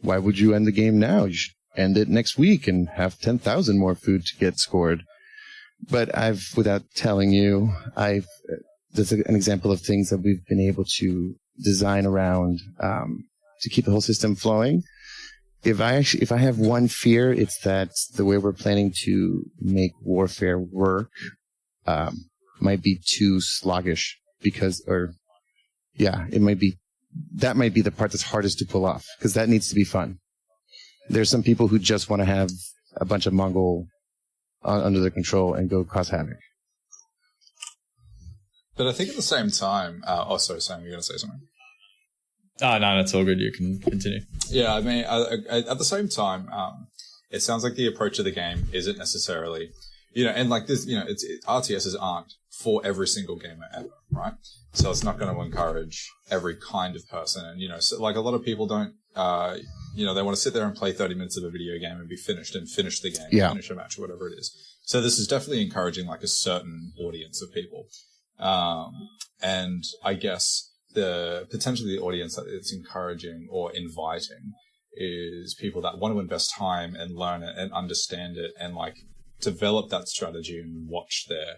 why would you end the game now? You should end it next week and have 10,000 more food to get scored. But without telling you, there's an example of things that we've been able to design around to keep the whole system flowing. If I have one fear, it's that the way we're planning to make warfare work might be too sluggish, that might be the part that's hardest to pull off, because that needs to be fun. There's some people who just want to have a bunch of Mongol under their control and go cause havoc. But I think at the same time, sorry, Sam, you're going to say something? Oh, no, that's all good. You can continue. Yeah, I mean, at the same time, it sounds like the approach of the game isn't necessarily, and like this, RTSs aren't for every single gamer ever, right? So it's not going to encourage every kind of person. And, so like a lot of people don't, they want to sit there and play 30 minutes of a video game and be finished and finish the game, finish a match, whatever it is. So this is definitely encouraging like a certain audience of people. And I guess potentially the audience that it's encouraging or inviting is people that want to invest time and learn it and understand it and like develop that strategy and watch their,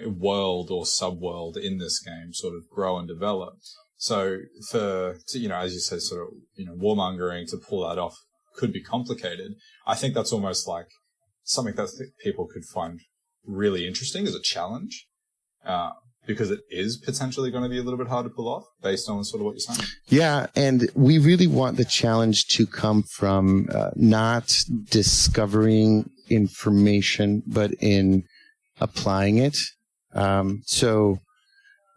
world or sub-world in this game sort of grow and develop. So as you said, sort of, warmongering to pull that off could be complicated. I think that's almost like something that people could find really interesting as a challenge. Because it is potentially going to be a little bit hard to pull off based on sort of what you're saying. Yeah, and we really want the challenge to come from not discovering information, but in applying it. So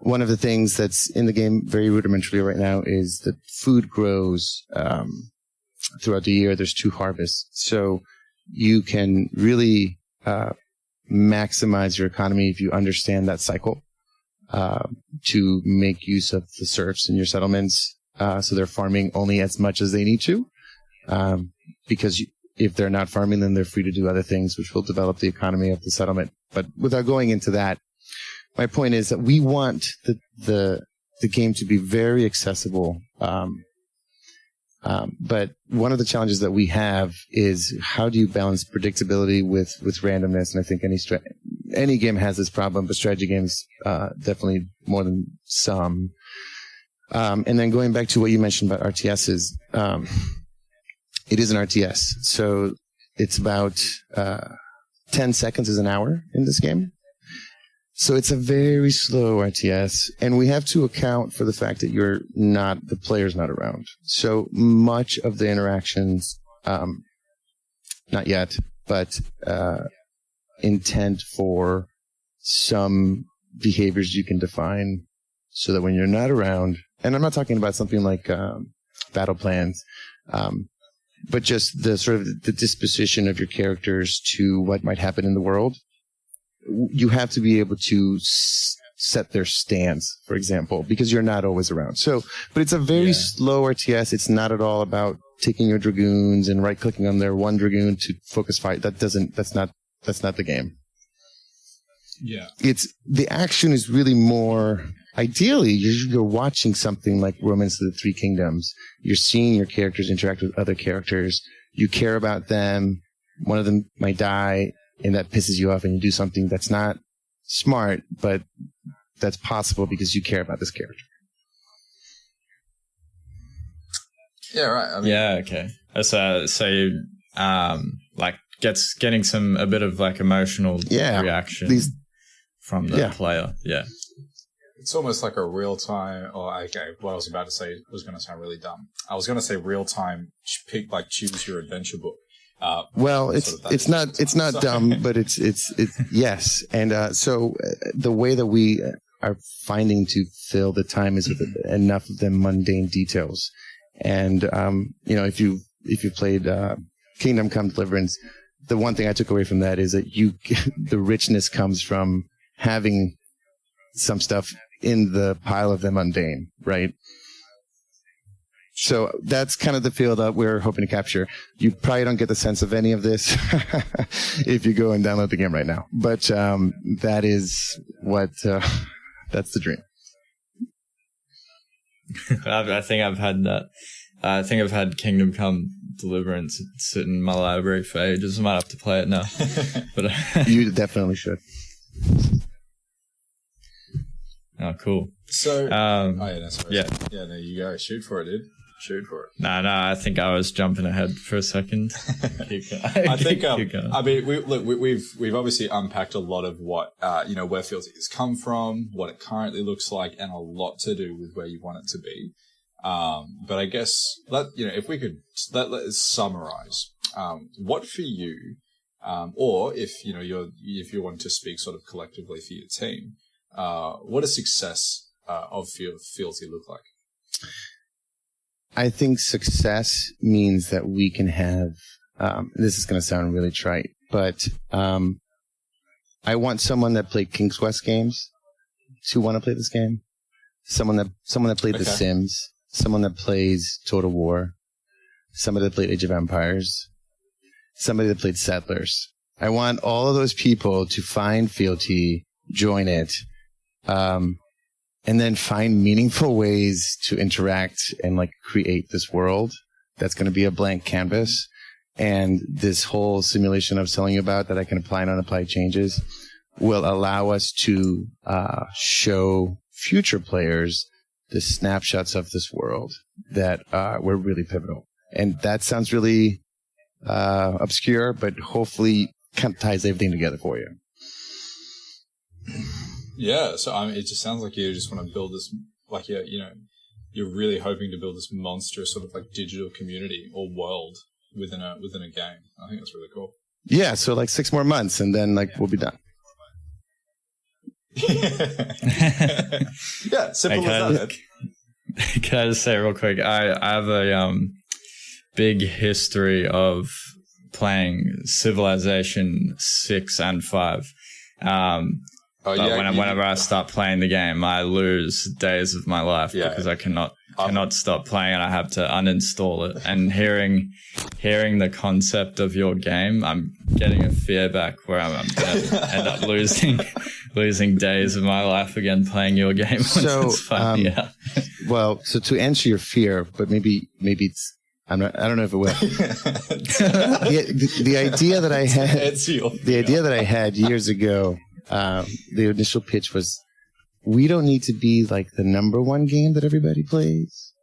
one of the things that's in the game very rudimentarily right now is that food grows throughout the year. There's 2 harvests. So you can really maximize your economy if you understand that cycle. To make use of the serfs in your settlements, so they're farming only as much as they need to, because if they're not farming, then they're free to do other things, which will develop the economy of the settlement. But without going into that, my point is that we want the game to be very accessible. But one of the challenges that we have is how do you balance predictability with randomness? And I think any game has this problem, but strategy games definitely more than some. And then going back to what you mentioned about RTSs, it is an RTS. So it's about 10 seconds is an hour in this game. So it's a very slow RTS, and we have to account for the fact that the player's not around. So much of the interactions, not yet, but intent for some behaviors you can define so that when you're not around, and I'm not talking about something like battle plans, but just the sort of the disposition of your characters to what might happen in the world. You have to be able to set their stance, for example, because you're not always around. So, but it's a very slow RTS. It's not at all about taking your dragoons and right-clicking on their one dragoon to focus fight. That's not the game. Yeah. The action is really more, ideally, you're watching something like Romance of the Three Kingdoms. You're seeing your characters interact with other characters. You care about them. One of them might die, and that pisses you off, and you do something that's not smart, but that's possible because you care about this character. Yeah, right. I mean, yeah, okay. So like getting a bit of like emotional reaction from the player. Yeah. It's almost like a real-time, what I was about to say was going to sound really dumb. I was going to say real-time choose your adventure book. Well, it's not dumb, but it's yes. And so the way that we are finding to fill the time is with enough of the mundane details. And if you played Kingdom Come Deliverance, the one thing I took away from that is that the richness comes from having some stuff in the pile of the mundane, right? So that's kind of the feel that we're hoping to capture. You probably don't get the sense of any of this if you go and download the game right now. But that is what that's the dream. I think I've had that. I think I've had Kingdom Come Deliverance sit in my library for ages. I might have to play it now. But you definitely should. Oh, cool. So, no, there you go. Shoot for it, dude. Shoot for it. No, I think I was jumping ahead for a second. I think, I mean, we've obviously unpacked a lot of what, where Fealty has come from, what it currently looks like, and a lot to do with where you want it to be. But I guess, if we could, let's summarize, what for you, or if you want to speak sort of collectively for your team, what does success of Fealty look like? I think success means that we can have, this is going to sound really trite, but I want someone that played King's Quest games to want to play this game. Someone that played The Sims, someone that plays Total War, somebody that played Age of Empires, somebody that played Settlers. I want all of those people to find Fealty, join it, and then find meaningful ways to interact and like create this world that's going to be a blank canvas. And this whole simulation I was telling you about that I can apply and unapply changes will allow us to show future players the snapshots of this world that were really pivotal. And that sounds really obscure, but hopefully kind of ties everything together for you. Yeah, so I mean, it just sounds like you just want to build this, like, yeah, you know, you're really hoping to build this monstrous sort of like digital community or world within a game. I think that's really cool. Yeah, so like 6 more months, and then like we'll be done. Yeah, simple as that. Can I just say real quick? I have a big history of playing Civilization 6 and 5. Whenever I start playing the game, I lose days of my life because I cannot stop playing, and I have to uninstall it. And hearing the concept of your game, I'm getting a fear back where I'm going to end up losing days of my life again playing your game once it's fun. Well, so to answer your fear, but maybe it's I don't know if it will. the idea that I had years ago. The initial pitch was, we don't need to be like the number 1 game that everybody plays.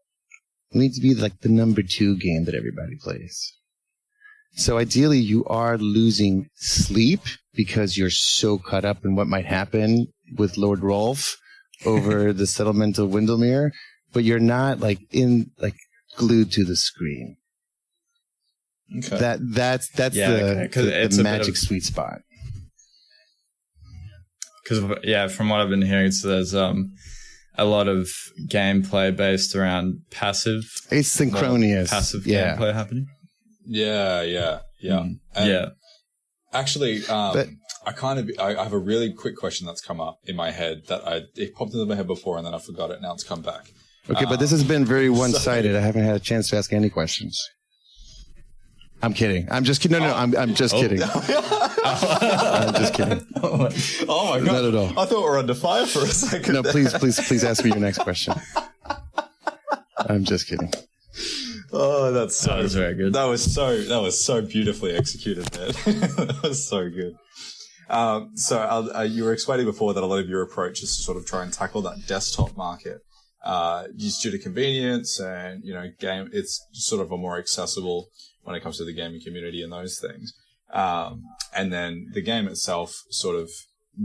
We need to be like the number 2 game that everybody plays. So ideally, you are losing sleep because you're so caught up in what might happen with Lord Rolf over the settlement of Windermere, but you're not like glued to the screen. Okay. That's the magic sweet spot. Because, from what I've been hearing, there's a lot of gameplay based around passive. Asynchronous. Passive gameplay happening. Yeah. Actually, I have a really quick question that's come up in my head it popped into my head before and then I forgot it. Now it's come back. Okay, but this has been very one-sided. I haven't had a chance to ask any questions. I'm kidding. I'm just kidding. No, I'm just kidding. I'm just kidding. Oh my God. Not at all. I thought we were under fire for a second. No, please ask me your next question. I'm just kidding. Oh, that was very good. That was so beautifully executed, man. That was so good. You were explaining before that a lot of your approach is to sort of try and tackle that desktop market. Just due to convenience and, you know, it's sort of a more accessible when it comes to the gaming community and those things. And then the game itself sort of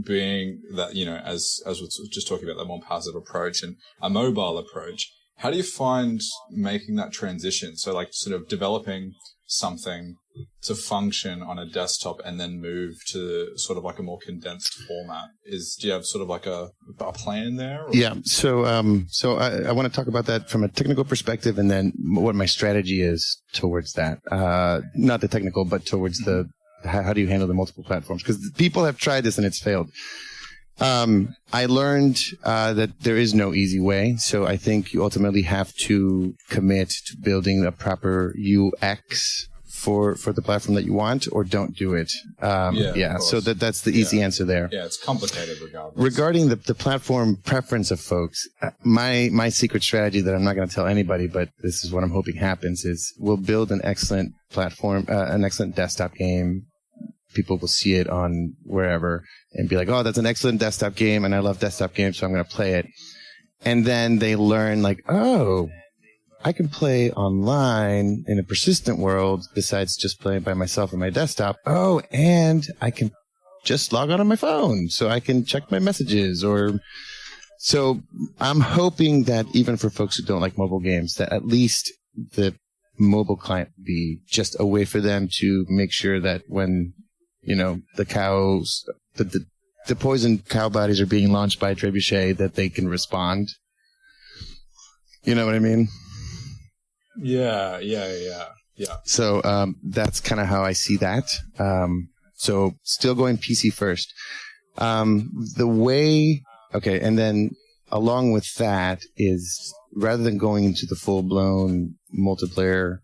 being that, you know, as we're just talking about that more passive approach and a mobile approach, how do you find making that transition? So like sort of developing something to function on a desktop and then move to sort of like a more condensed format. Do you have sort of like a plan there? Or? Yeah. So I want to talk about that from a technical perspective and then what my strategy is towards that. Not the technical, but towards how do you handle the multiple platforms? Because people have tried this and it's failed. I learned that there is no easy way. So I think you ultimately have to commit to building a proper UX for the platform that you want, or don't do it. So that's the easy answer there. Yeah, it's complicated regardless. Regarding the platform preference of folks, my secret strategy that I'm not going to tell anybody, but this is what I'm hoping happens, is we'll build an excellent platform, an excellent desktop game. People will see it on wherever and be like, oh, that's an excellent desktop game, and I love desktop games, so I'm going to play it. And then they learn, like, oh, I can play online in a persistent world besides just playing by myself on my desktop. Oh, and I can just log on my phone, so I can check my messages. So I'm hoping that even for folks who don't like mobile games, that at least the mobile client be just a way for them to make sure that when, you know, the cows, the poisoned cow bodies are being launched by a trebuchet, that they can respond. You know what I mean? Yeah. So that's kind of how I see that. So still going PC first. And then along with that is rather than going into the full-blown multiplayer,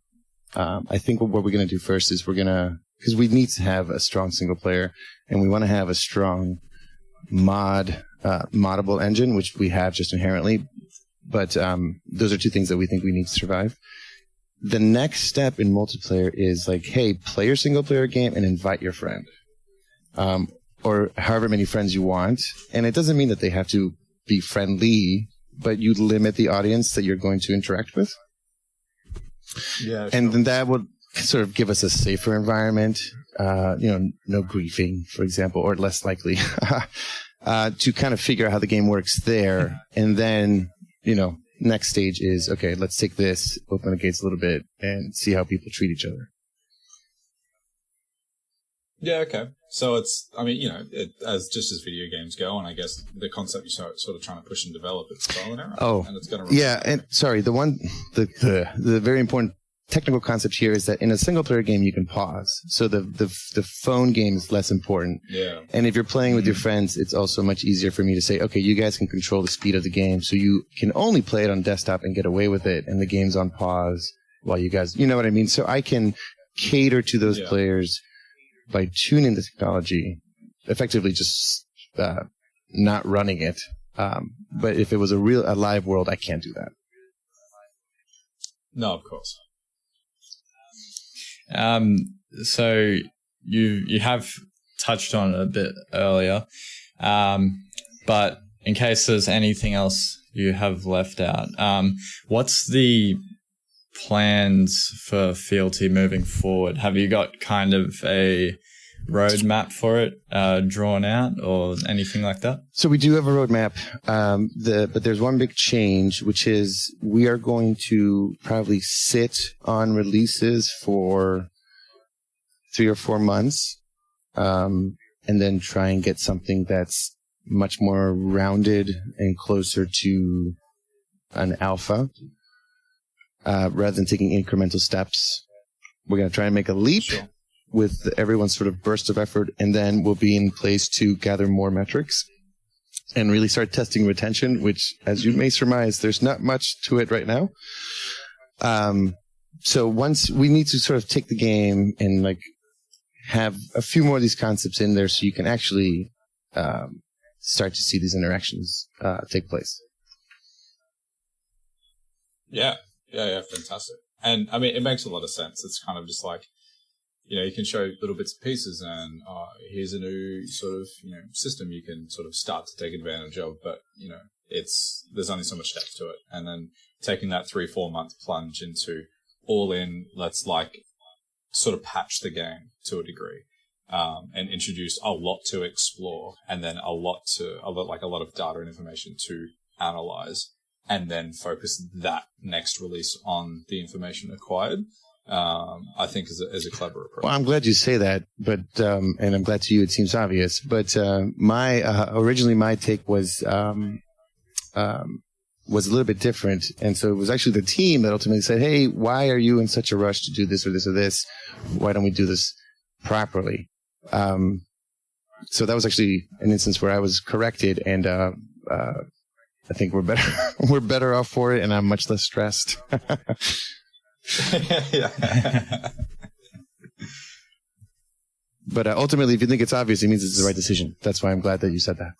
I think what we're going to do first is because we need to have a strong single player, and we want to have a strong moddable engine, which we have just inherently. But those are two things that we think we need to survive. The next step in multiplayer is like, hey, play your single player game and invite your friend. Or however many friends you want. And it doesn't mean that they have to be friendly, but you limit the audience that you're going to interact with. Yeah. Sure. And then that would sort of give us a safer environment, no griefing, for example, or less likely, to kind of figure out how the game works there. And then, next stage is, okay, let's take this, open the gates a little bit, and see how people treat each other. Yeah, okay. So it's, as video games go, and I guess the concept you're sort of trying to push and develop is trial and error. Oh, and it's going to the very important technical concept here is that in a single player game you can pause. So the phone game is less important. Yeah. And if you're playing with your friends, it's also much easier for me to say, okay, you guys can control the speed of the game, so you can only play it on desktop and get away with it, and the game's on pause while you guys, you know what I mean? So I can cater to those players by tuning the technology, effectively just not running it. But if it was a live world, I can't do that. No, of course. So you have touched on it a bit earlier, but in case there's anything else you have left out, what's the plans for Fealty moving forward? Have you got kind of a roadmap for it drawn out or anything like that? So we do have a roadmap, but there's one big change, which is we are going to probably sit on releases for 3 or 4 months, and then try and get something that's much more rounded and closer to an alpha, rather than taking incremental steps. We're going to try and make a leap. Sure. With everyone's sort of burst of effort, and then we'll be in place to gather more metrics and really start testing retention, which, as you may surmise, there's not much to it right now. So once we need to sort of take the game and have a few more of these concepts in there so you can actually start to see these interactions take place. Yeah, fantastic. And it makes a lot of sense. It's kind of just like, you can show little bits and pieces, and here's a new sort of system you can sort of start to take advantage of. But there's only so much depth to it, and then taking that 3-4 month plunge into all in, let's sort of patch the game to a degree, and introduce a lot to explore, and then a lot of data and information to analyze, and then focus that next release on the information acquired. I think is a clever approach. Well, I'm glad you say that, but and I'm glad to you it seems obvious. But originally my take was a little bit different, and so it was actually the team that ultimately said, "Hey, why are you in such a rush to do this or this or this? Why don't we do this properly?" So that was actually an instance where I was corrected, and I think we're better off for it, and I'm much less stressed. Yeah. But ultimately, if you think it's obvious, it means it's the right decision. That's why I'm glad that you said that.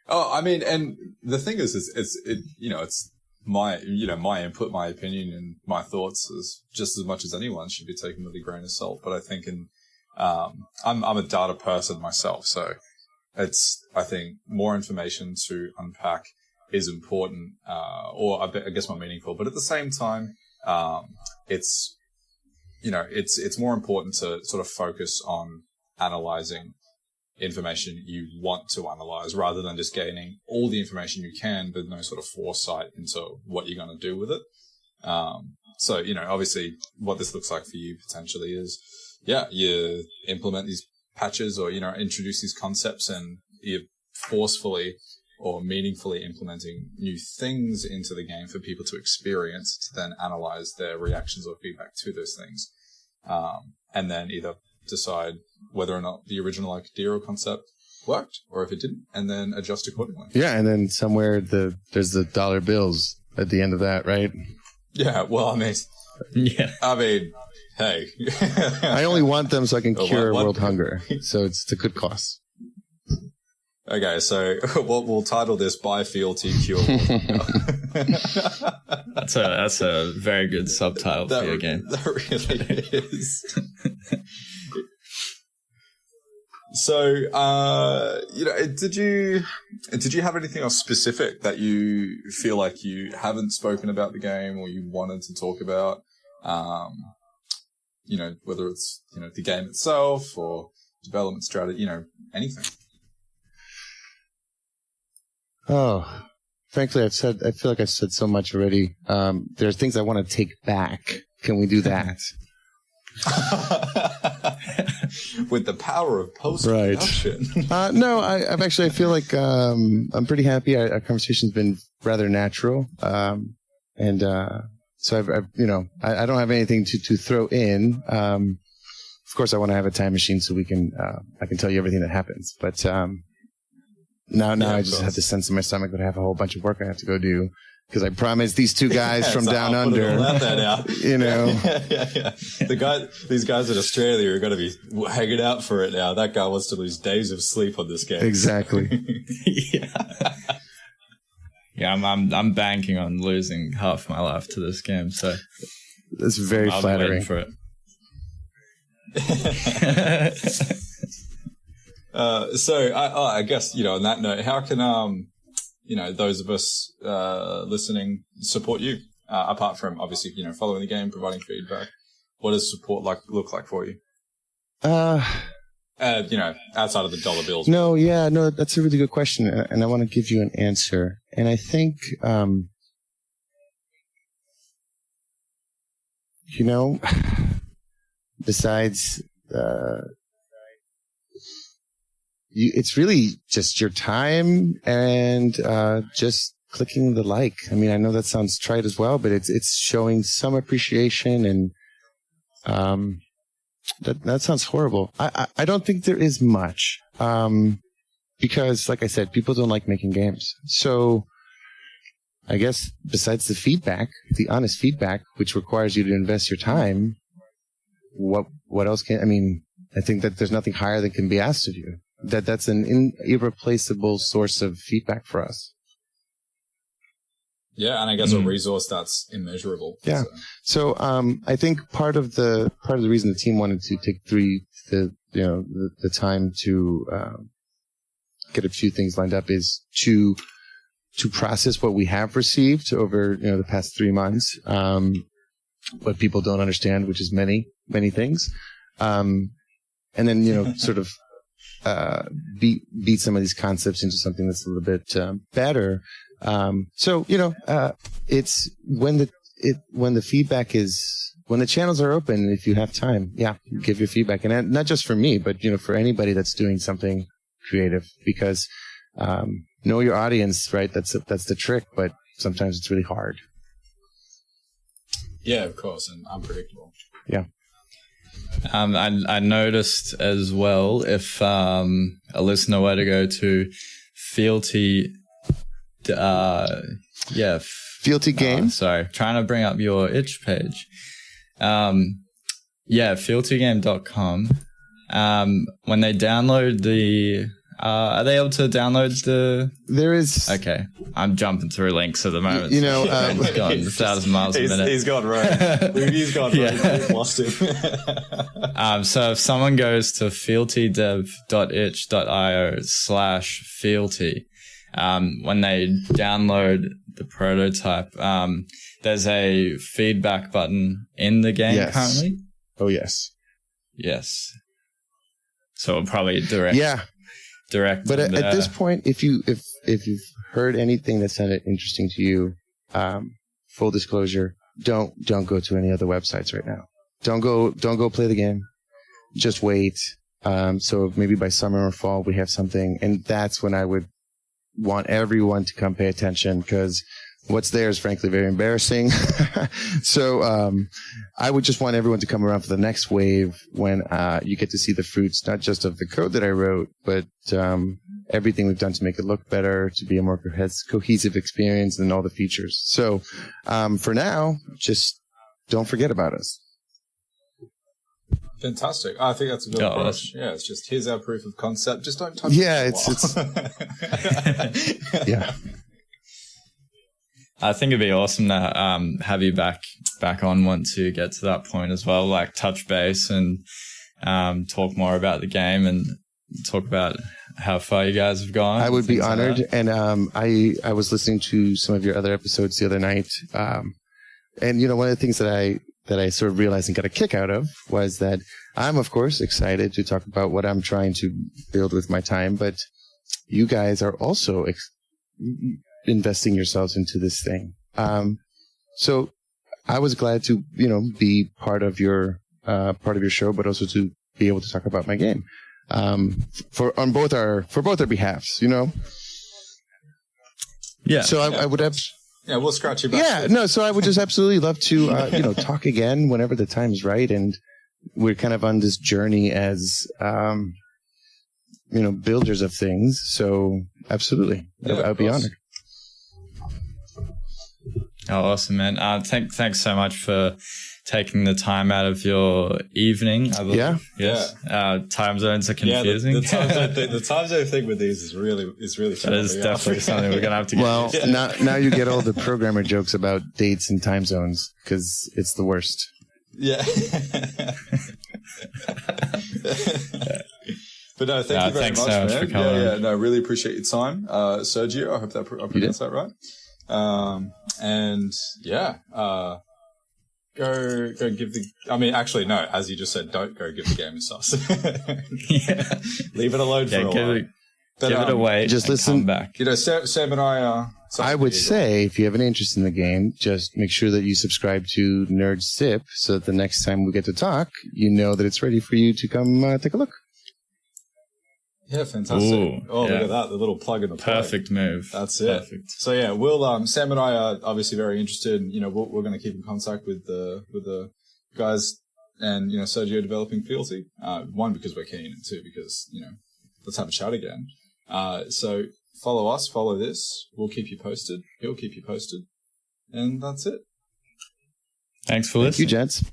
Oh, and the thing is it's my input, my opinion, and my thoughts is just as much as anyone should be taken with a grain of salt. But I think I'm a data person myself, so I think more information to unpack is important, or I guess more meaningful. But at the same time, it's more important to sort of focus on analyzing information you want to analyze rather than just gaining all the information you can with no sort of foresight into what you're going to do with it. So, obviously what this looks like for you potentially is, you implement these patches or, introduce these concepts, and you forcefully or meaningfully implementing new things into the game for people to experience, to then analyze their reactions or feedback to those things, and then either decide whether or not the original idea or concept worked, or if it didn't, and then adjust accordingly. Yeah, and then somewhere there's the dollar bills at the end of that, right? Yeah, well, I mean, hey. I only want them so I can cure world hunger, so it's a good cause. Okay, so we'll title this "Buy Fealty, Cure World Hunger." That's a very good subtitle for your game. That really is. So, did you have anything else specific that you feel like you haven't spoken about the game or you wanted to talk about? Whether it's, the game itself or development strategy, anything. Oh, frankly, I feel like I've said so much already. There are things I want to take back. Can we do that? With the power of post-production. Right. No, I feel like I'm pretty happy. Our conversation's been rather natural. So I don't have anything to throw in. Of course, I want to have a time machine so I can tell you everything that happens. But now I just have this sense in my stomach that I have a whole bunch of work I have to go do. Because I promised these two guys from down under, Yeah. These guys in Australia are going to be hanging out for it now. That guy wants to lose days of sleep on this game. Exactly. Yeah, I'm banking on losing half my life to this game, so that's very flattering. For it. I guess on that note, how can those of us listening support you? Apart from obviously following the game, providing feedback, what does support look like for you? Outside of the dollar bills. No, that's a really good question, and I want to give you an answer. And I think, besides, it's really just your time and just clicking the like. I mean, I know that sounds trite as well, but it's showing some appreciation and that sounds horrible. I don't think there is much because, like I said, people don't like making games. So I guess besides the feedback, the honest feedback, which requires you to invest your time, what else I think that there's nothing higher that can be asked of you. That's an irreplaceable source of feedback for us. Yeah, and I guess a resource that's immeasurable. Yeah. So I think part of the reason the team wanted to take the time to get a few things lined up is to process what we have received over the past 3 months. What people don't understand, which is many things, and then sort of beat some of these concepts into something that's a little bit better. It's when the feedback is, when the channels are open, if you have time, give your feedback. And not just for me, but, for anybody that's doing something creative, because, know your audience, right? That's the trick, but sometimes it's really hard. Yeah, of course. And unpredictable. Yeah. I noticed as well, if a listener were to go to Fealty, Fealty game. Sorry, trying to bring up your itch page. Fealtygame.com. When they download the, are they able to download the? There is. Okay, I'm jumping through links at the moment. He's gone 1,000 miles a minute. He's gone right. He's gone right. We've lost him. So if someone goes to fealtydev.itch.io/fealty, when they download the prototype, there's a feedback button in the game currently. Oh yes. Yes. So it'll probably direct. But at this point, if you've heard anything that sounded interesting to you, full disclosure, don't go to any other websites right now. Don't go play the game. Just wait. So maybe by summer or fall we have something, and that's when I would want everyone to come pay attention because what's there is frankly very embarrassing. So I would just want everyone to come around for the next wave when you get to see the fruits, not just of the code that I wrote, but everything we've done to make it look better, to be a more cohesive experience, and all the features. So for now, just don't forget about us. Fantastic. I think that's a good approach. Yeah, it's just, here's our proof of concept. Just don't touch it. Yeah, it's yeah. I think it'd be awesome to have you back on once you get to that point as well, like touch base and talk more about the game and talk about how far you guys have gone. I would be honored. Like, and I was listening to some of your other episodes the other night, and you know, one of the things that I sort of realized and got a kick out of was that I'm, of course, excited to talk about what I'm trying to build with my time, but you guys are also investing yourselves into this thing. So I was glad to, you know, be part of your show, but also to be able to talk about my game, for both our behalves, you know? Yeah. So I would have. Yeah, we'll scratch your back. Yeah, no, so I would just absolutely love to, you know, talk again whenever the time's right. And we're kind of on this journey as, you know, builders of things. So absolutely. Yeah, I'd be honored. Oh, awesome, man. Thanks so much for taking the time out of your evening. I believe. Yeah. Yes. Time zones are confusing. Yeah, the time zone thing with these is really that is definitely something we're going to have to get well, now you get all the programmer jokes about dates and time zones because it's the worst. Yeah. But no, thank you very much, so much for coming. Yeah, no, really appreciate your time. Sergio, I hope that I pronounced that right. And yeah, go give the, I mean, actually, no, as you just said, don't go give the game a sauce. Yeah. Leave it alone for a while. Give it away. Just listen. Come back. You know, Sam and I would say if you have an interest in the game, just make sure that you subscribe to Nerd Sip so that the next time we get to talk, you know that it's ready for you to come take a look. Yeah, fantastic. Ooh, look at that. The little plug in the play. Perfect move. That's it. Perfect. So yeah, we'll, Sam and I are obviously very interested. You know, we're going to keep in contact with the guys and, you know, Sergio developing Fealty. One, because we're keen, and two, because, you know, let's have a chat again. So follow us, follow this. We'll keep you posted. He'll keep you posted. And that's it. Thanks for listening. Thank you, gents.